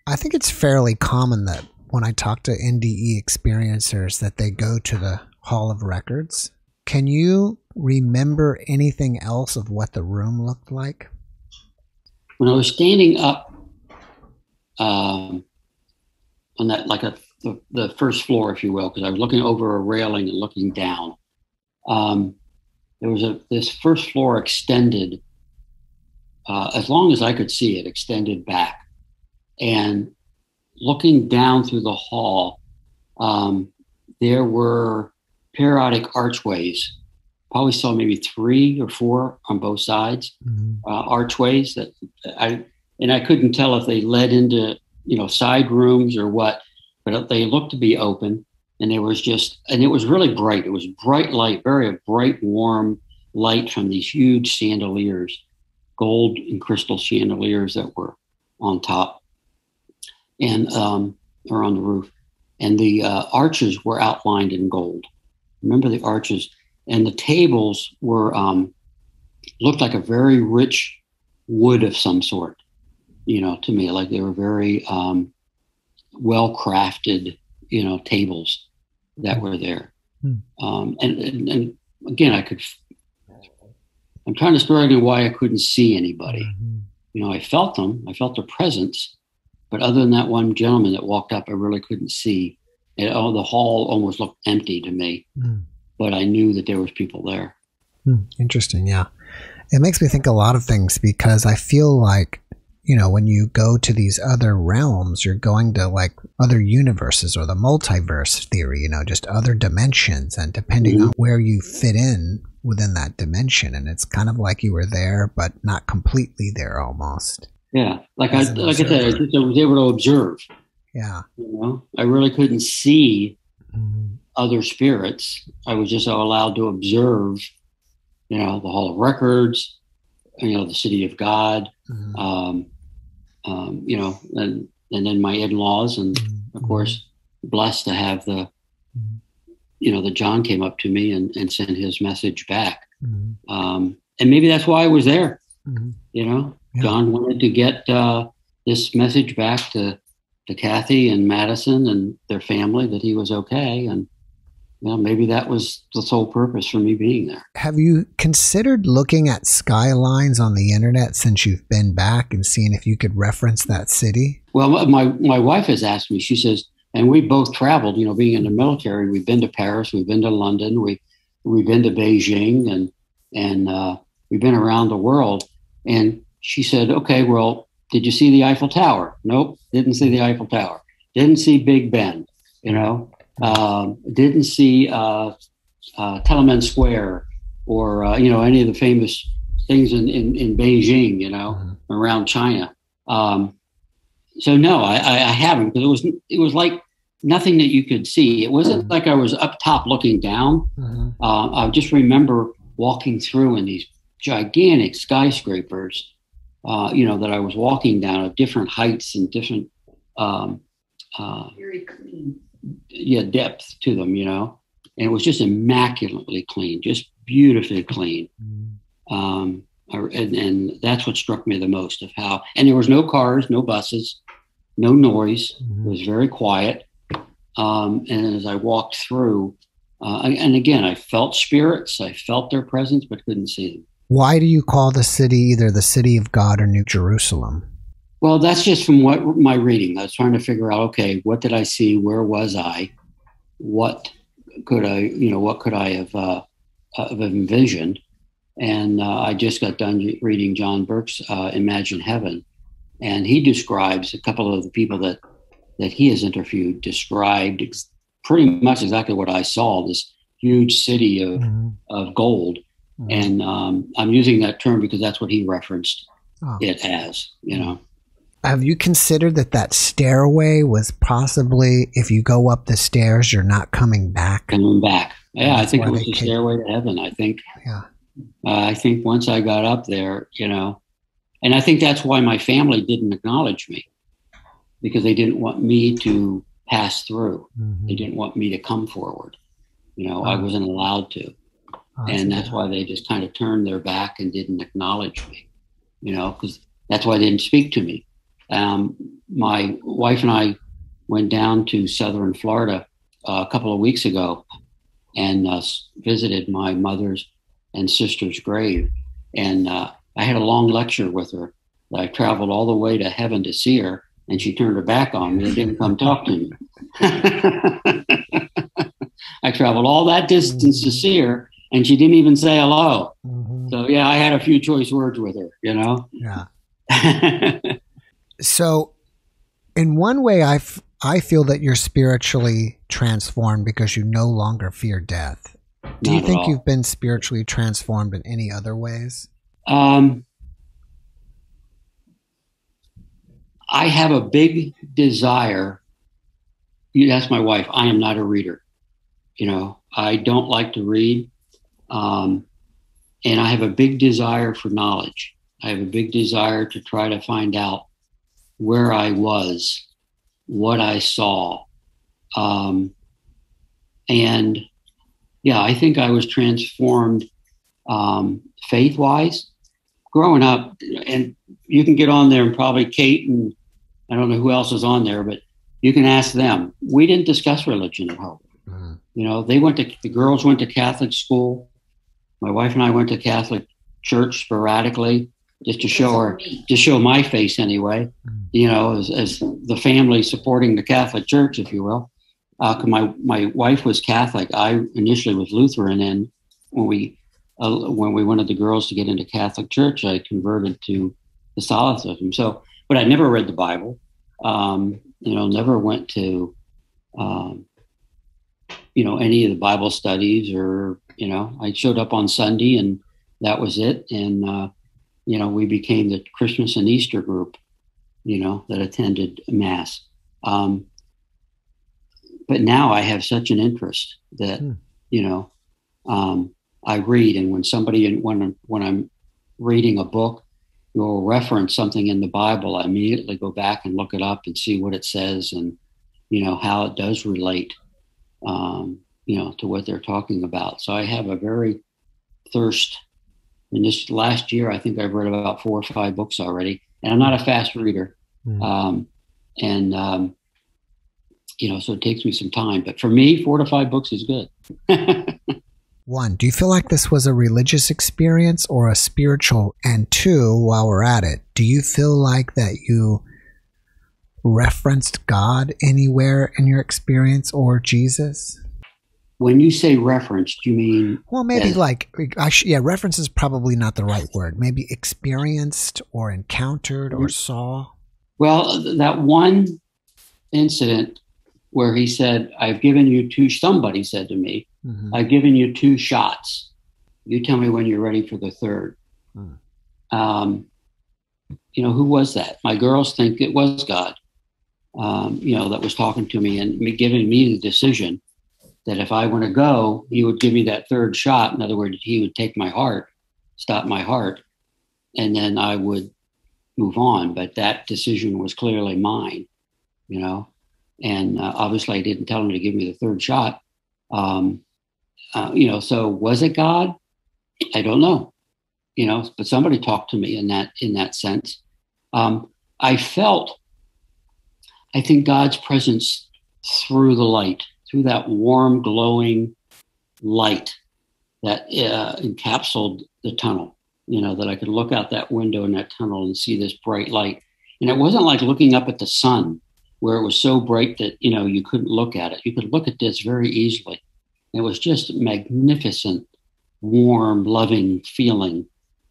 I think it's fairly common that when I talk to NDE experiencers that they go to the Hall of Records. Can you remember anything else of what the room looked like? When I was standing up on that, like the first floor, if you will, because I was looking over a railing and looking down. There was this first floor extended, as long as I could see it, extended back. And looking down through the hall, there were periodic archways. Probably saw maybe 3 or 4 on both sides, archways that I couldn't tell if they led into, side rooms or what, but they looked to be open. and it was really bright. It was bright light, very bright, warm light from these huge chandeliers, gold and crystal chandeliers that were on top and or on the roof, and the arches were outlined in gold. Remember the arches, and the tables were looked like a very rich wood of some sort. To me, like they were very well crafted, tables that were there. And again, I'm trying to explain why I couldn't see anybody. I felt them, I felt their presence, but other than that one gentleman that walked up, I really couldn't see. The hall almost looked empty to me, but I knew that there was people there. Interesting. Yeah. It makes me think a lot of things, because I feel like, when you go to these other realms, you're going to like other universes or the multiverse theory, just other dimensions, and depending on where you fit in within that dimension. And it's kind of like you were there, but not completely there almost. Yeah. Like I said, I was able to observe. Yeah. I really couldn't see other spirits. I was just allowed to observe, the Hall of Records, the City of God, and then my in-laws, and of course, blessed to have the John came up to me and sent his message back. And maybe that's why I was there. John wanted to get this message back to Kathy and Madison and their family that he was okay. And maybe that was the sole purpose for me being there. Have you considered looking at skylines on the internet since you've been back and seeing if you could reference that city? Well, my wife has asked me, she says, and we both traveled, being in the military, we've been to Paris, we've been to London, we've been to Beijing, and we've been around the world. And she said, okay, well, did you see the Eiffel Tower? Nope, didn't see the Eiffel Tower. Didn't see Big Ben, didn't see Tiananmen Square or any of the famous things in Beijing, around China. So no, I haven't, because it was like nothing that you could see. It wasn't like I was up top looking down. I just remember walking through in these gigantic skyscrapers, that I was walking down at different heights and different very clean. Depth to them, and it was just immaculately clean, just beautifully clean. And that's what struck me the most, of how, and there was no cars, no buses, no noise. It was very quiet. And as I walked through, and again, I felt spirits, I felt their presence, but couldn't see them. Why do you call the city either the City of God or New Jerusalem? Well, that's just from what my reading. I was trying to figure out, okay, what did I see? Where was I? What could I have envisioned? And I just got done reading John Burke's Imagine Heaven. And he describes, a couple of the people that he has interviewed described pretty much exactly what I saw, this huge city of gold. And I'm using that term because that's what he referenced it as, Have you considered that stairway was possibly, if you go up the stairs, you're not coming back? Coming back. Yeah, I think it was the stairway to heaven. I think. Yeah. I think once I got up there, and I think that's why my family didn't acknowledge me, because they didn't want me to pass through. They didn't want me to come forward. I wasn't allowed to. And that's why they just kind of turned their back and didn't acknowledge me, because that's why they didn't speak to me. My wife and I went down to southern Florida a couple of weeks ago and visited my mother's and sister's grave. And I had a long lecture with her. I traveled all the way to heaven to see her, and she turned her back on me and didn't come talk to me. I traveled all that distance to see her, and she didn't even say hello. So, yeah, I had a few choice words with her, Yeah. So, in one way, I feel that you're spiritually transformed because you no longer fear death. Do you think you've been spiritually transformed in any other ways? I have a big desire. You ask my wife, I am not a reader. I don't like to read. And I have a big desire for knowledge. I have a big desire to try to find out where I was, what I saw. And yeah, I think I was transformed faith-wise growing up. And you can get on there and probably Kate and I don't know who else is on there, but you can ask them. We didn't discuss religion at home. The girls went to Catholic school. My wife and I went to Catholic church sporadically, just to show my face anyway, as the family supporting the Catholic Church, if you will. My wife was Catholic. I initially was Lutheran, and when we wanted the girls to get into Catholic Church, I converted to Catholicism. So, but I never read the Bible. Never went to any of the Bible studies, or I showed up on Sunday and that was it. And we became the Christmas and Easter group, that attended Mass. But now I have such an interest that, I read, and when I'm reading a book, will reference something in the Bible, I immediately go back and look it up and see what it says and, how it does relate, to what they're talking about. So I have a very thirst. In this last year, I think I've read about 4 or 5 books already, and I'm not a fast reader. So it takes me some time, but for me, 4 to 5 books is good. 1, do you feel like this was a religious experience or a spiritual? And 2, while we're at it, do you feel like that you referenced God anywhere in your experience, or Jesus? When you say referenced, you mean? Well, maybe reference is probably not the right word. Maybe experienced or encountered or saw. Well, that one incident where he said, somebody said to me, I've given you 2 shots. You tell me when you're ready for the third. Who was that? My girls think it was God, that was talking to me and giving me the decision that if I want to go, he would give me that third shot. In other words, he would take my heart, stop my heart, and then I would move on. But that decision was clearly mine, and obviously I didn't tell him to give me the third shot. So was it God? I don't know, but somebody talked to me in that sense. I think God's presence through the light, through that warm, glowing light that encapsulated the tunnel, that I could look out that window in that tunnel and see this bright light. And it wasn't like looking up at the sun where it was so bright that, you couldn't look at it. You could look at this very easily. It was just a magnificent, warm, loving feeling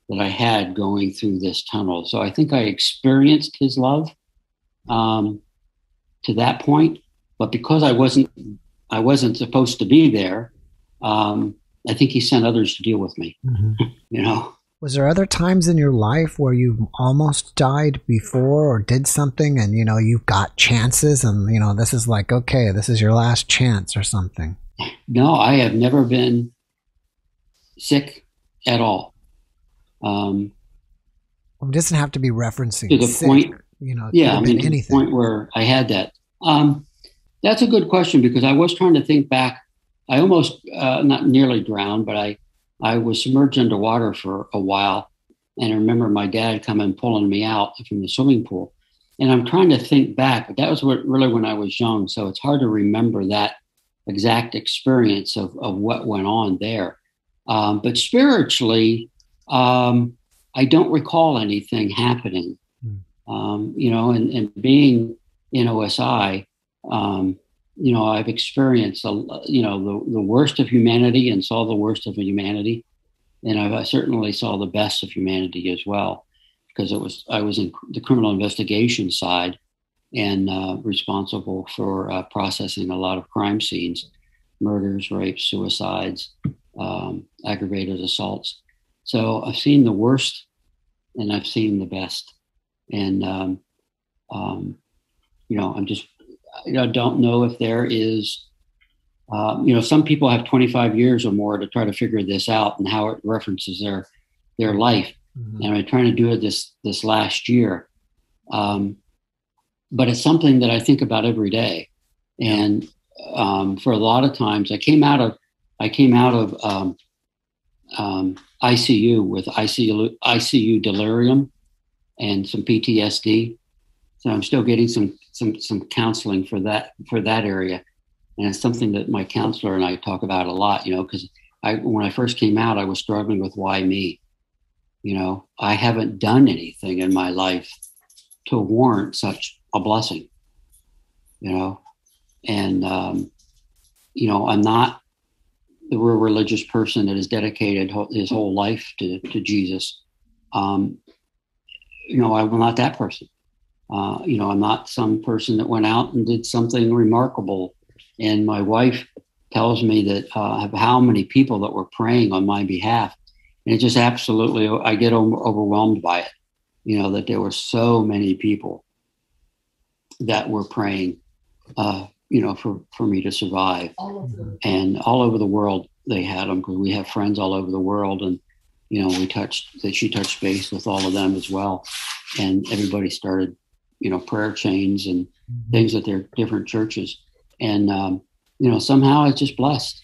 that I had going through this tunnel. So I think I experienced his love to that point, but because I wasn't supposed to be there, I think he sent others to deal with me, Was there other times in your life where you almost died before or did something and, you got chances and, this is like, okay, this is your last chance or something? No, I have never been sick at all. It doesn't have to be referencing to the sick, point. To the point where I had that. That's a good question because I was trying to think back. I almost not nearly drowned, but I was submerged underwater for a while. And I remember my dad coming pulling me out from the swimming pool. And I'm trying to think back, but that was when I was young. So it's hard to remember that exact experience of what went on there. But spiritually, I don't recall anything happening, and being in OSI, I've experienced, the worst of humanity and saw the worst of humanity. And I certainly saw the best of humanity as well, because I was in the criminal investigation side and responsible for processing a lot of crime scenes, murders, rapes, suicides, aggravated assaults. So I've seen the worst and I've seen the best. And, I'm just, don't know if there is Some people have 25 years or more to try to figure this out and how it references their life. Mm-hmm. And I'm trying to do it this last year. But it's something that I think about every day. And for a lot of times, I came out of ICU with ICU delirium and some PTSD. So I'm still getting some counseling for that area. And it's something that my counselor and I talk about a lot, because when I first came out, I was struggling with why me. I haven't done anything in my life to warrant such a blessing, and, I'm not the real religious person that has dedicated his whole life to Jesus. I'm not that person. I'm not some person that went out and did something remarkable. And my wife tells me that of how many people that were praying on my behalf. And it just absolutely, I get overwhelmed by it, that there were so many people that were praying, for me to survive. And all over the world, they had them, because we have friends all over the world. And, she touched base with all of them as well. And everybody started, prayer chains and things at their different churches. And, somehow it's just blessed.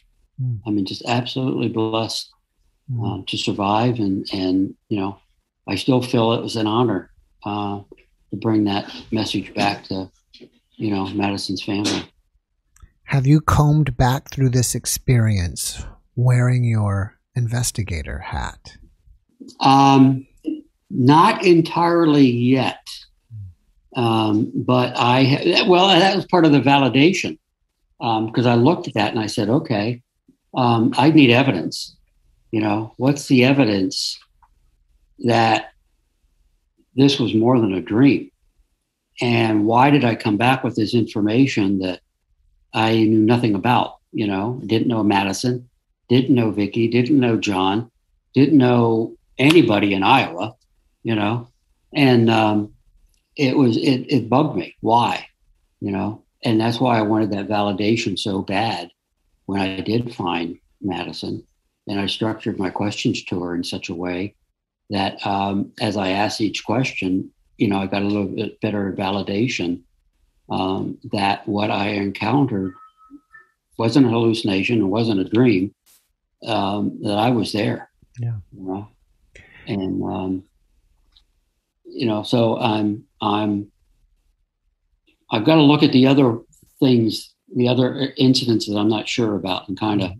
I mean, just absolutely blessed to survive. And, I still feel it was an honor to bring that message back to, Madison's family. Have you combed back through this experience wearing your investigator hat? Not entirely yet. But that was part of the validation. Because I looked at that and I said, okay, I need evidence. What's the evidence that this was more than a dream? And why did I come back with this information that I knew nothing about? Didn't know Madison, didn't know Vicky, didn't know John, didn't know anybody in Iowa, and it bugged me. Why? And that's why I wanted that validation so bad when I did find Madison. And I structured my questions to her in such a way that as I asked each question, I got a little bit better validation that what I encountered wasn't a hallucination, it wasn't a dream, that I was there. Yeah. And, so I've got to look at the other things, the other incidents that I'm not sure about, and kind of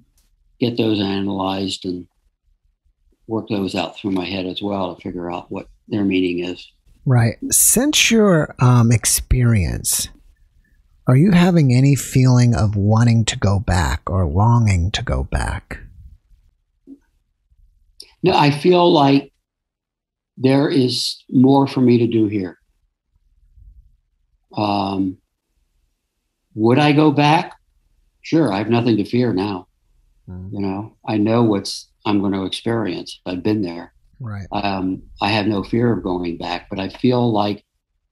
get those analyzed and work those out through my head as well to figure out what their meaning is. Right. Since your experience, are you having any feeling of wanting to go back or longing to go back? No, I feel like there is more for me to do here. Would I go back? Sure. I have nothing to fear now. I know I'm going to experience. I've been there. Right. I have no fear of going back, but I feel like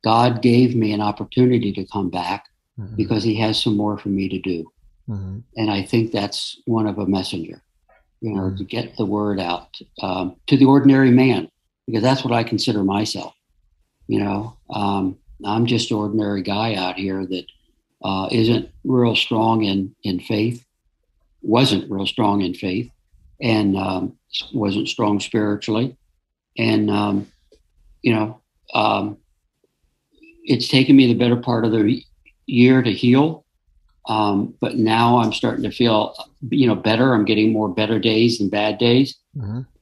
God gave me an opportunity to come back because he has some more for me to do. And I think that's one of a messenger, to get the word out to the ordinary man, because that's what I consider myself. I'm just an ordinary guy out here that isn't real strong in faith, wasn't real strong in faith, and wasn't strong spiritually. And, it's taken me the better part of the year to heal. But now I'm starting to feel, better. I'm getting more better days than bad days.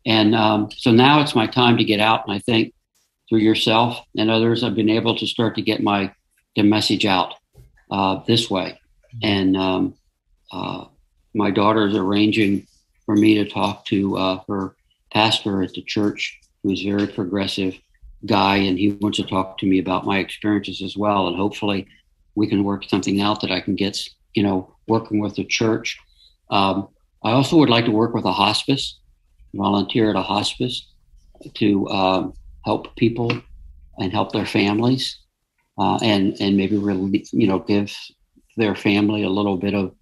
And so now it's my time to get out. And I think through yourself and others, I've been able to start to get the message out this way. And my daughter's arranging for me to talk to her pastor at the church, who's a very progressive guy, and he wants to talk to me about my experiences as well. And hopefully we can work something out that I can get, working with the church. I also would like to work with a hospice, volunteer at a hospice to help people and help their families, and maybe really, give their family a little bit of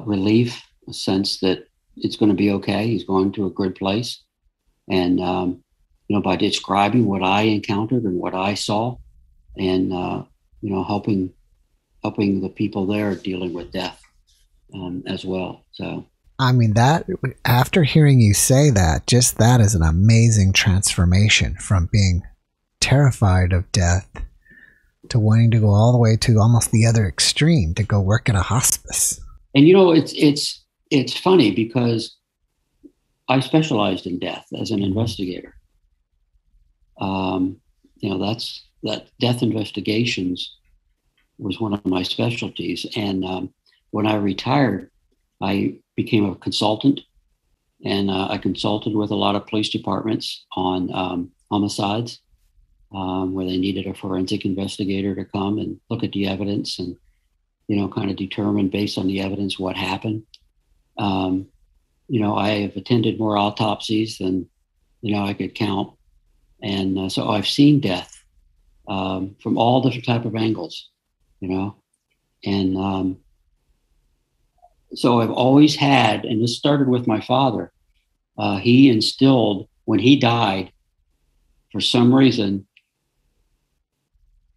relief, a sense that it's going to be okay. He's going to a good place. And, by describing what I encountered and what I saw and, helping the people there dealing with death as well. So, I mean, that after hearing you say that, just that is an amazing transformation from being terrified of death to wanting to go all the way to almost the other extreme to go work at a hospice. And it's funny because I specialized in death as an investigator. That death investigations was one of my specialties. And when I retired, I became a consultant, and I consulted with a lot of police departments on homicides, where they needed a forensic investigator to come and look at the evidence and, kind of determine based on the evidence what happened. I have attended more autopsies than, I could count. And so I've seen death from all different type of angles, and so I've always had, and this started with my father. He instilled, when he died, for some reason,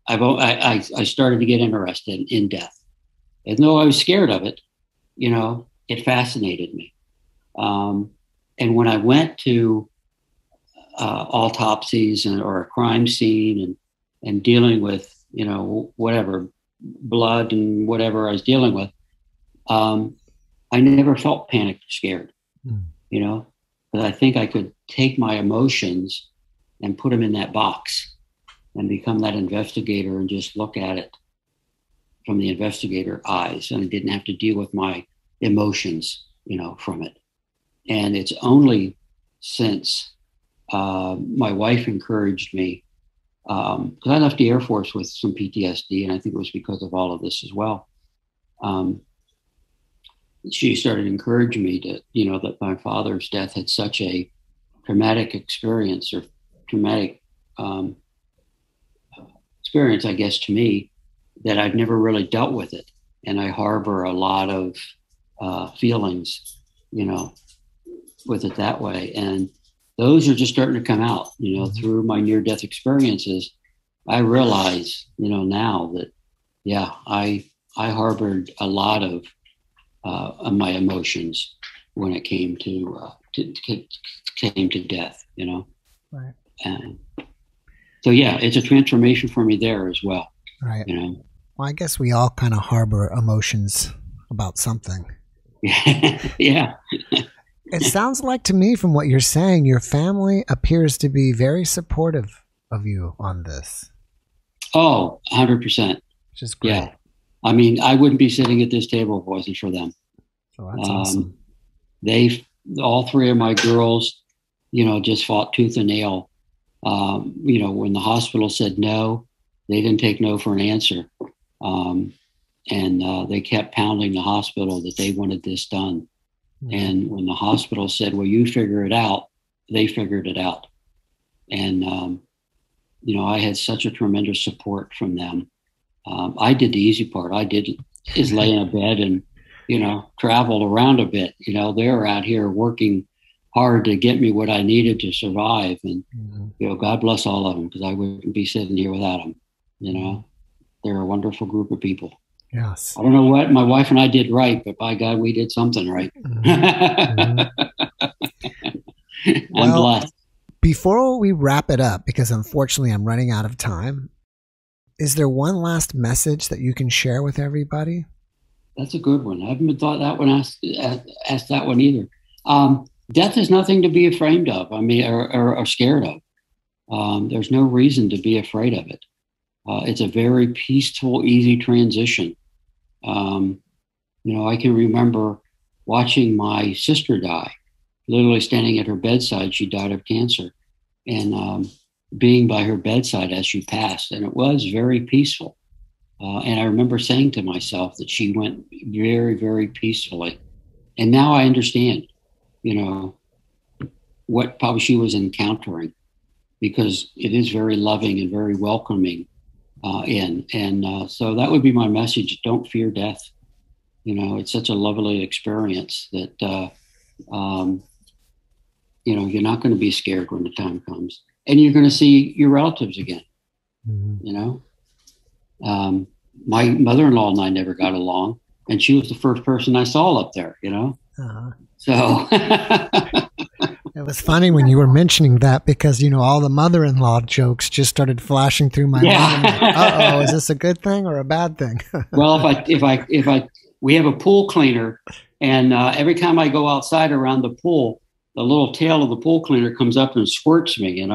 I started to get interested in death. And though I was scared of it, it fascinated me. And when I went to autopsies or a crime scene and dealing with, whatever, blood and whatever I was dealing with, I never felt panicked or scared, but I think I could take my emotions and put them in that box and become that investigator and just look at it from the investigator eyes. And I didn't have to deal with my emotions, from it. And it's only since my wife encouraged me, because I left the Air Force with some PTSD, and I think it was because of all of this as well. She started encouraging me to, that my father's death had such a traumatic experience or traumatic experience, I guess, to me, that I've never really dealt with it. And I harbor a lot of feelings, with it that way. And those are just starting to come out, through my near-death experiences. I realize, now that, I harbored a lot of my emotions when it came to death, Right. And so, it's a transformation for me there as well. Right. Well, I guess we all kind of harbor emotions about something. Yeah. It sounds like to me, from what you're saying, your family appears to be very supportive of you on this. Oh, 100%. Which is great. Yeah. I mean, I wouldn't be sitting at this table if it wasn't for them. So that's awesome. All three of my girls, just fought tooth and nail. When the hospital said no, they didn't take no for an answer. And they kept pounding the hospital that they wanted this done. Mm-hmm. And when the hospital said, well, you figure it out, they figured it out. And, I had such a tremendous support from them. I did the easy part. I did is lay in a bed and, travel around a bit. They were out here working hard to get me what I needed to survive. And, God bless all of them, because I wouldn't be sitting here without them. They're a wonderful group of people. Yes. I don't know what my wife and I did right, but by God, we did something right. Mm-hmm. I'm blessed. Before we wrap it up, because unfortunately I'm running out of time, is there one last message that you can share with everybody? That's a good one. I haven't been thought that one asked that one either. Death is nothing to be afraid of. I mean, or scared of. There's no reason to be afraid of it. It's a very peaceful, easy transition. I can remember watching my sister die, literally standing at her bedside. She died of cancer, and being by her bedside as she passed. And it was very peaceful. And I remember saying to myself that she went very, very peacefully. And now I understand, what probably she was encountering, because it is very loving and very welcoming. So that would be my message. Don't fear death. It's such a lovely experience that, you're not going to be scared when the time comes, and you're going to see your relatives again. My mother-in-law and I never got along, and she was the first person I saw up there, So it was funny when you were mentioning that, because, all the mother-in-law jokes just started flashing through my mind. Uh-oh, is this a good thing or a bad thing? Well, we have a pool cleaner, and every time I go outside around the pool, the little tail of the pool cleaner comes up and squirts me, and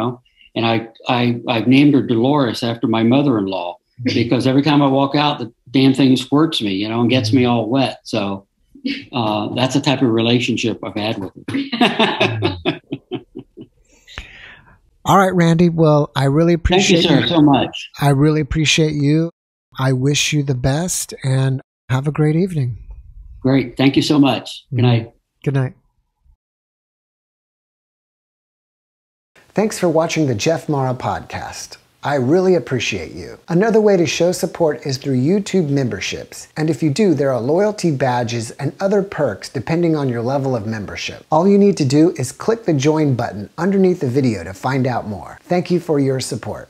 I've named her Dolores after my mother-in-law, because every time I walk out, the damn thing squirts me, and gets me all wet. So that's the type of relationship I've had with her. All right, Randy. Well, I really appreciate Thank you, sir, so much. I really appreciate you. I wish you the best, and have a great evening. Great. Thank you so much. Good night. Good night. Thanks for watching the JeffMara podcast. I really appreciate you. Another way to show support is through YouTube memberships. And if you do, there are loyalty badges and other perks depending on your level of membership. All you need to do is click the join button underneath the video to find out more. Thank you for your support.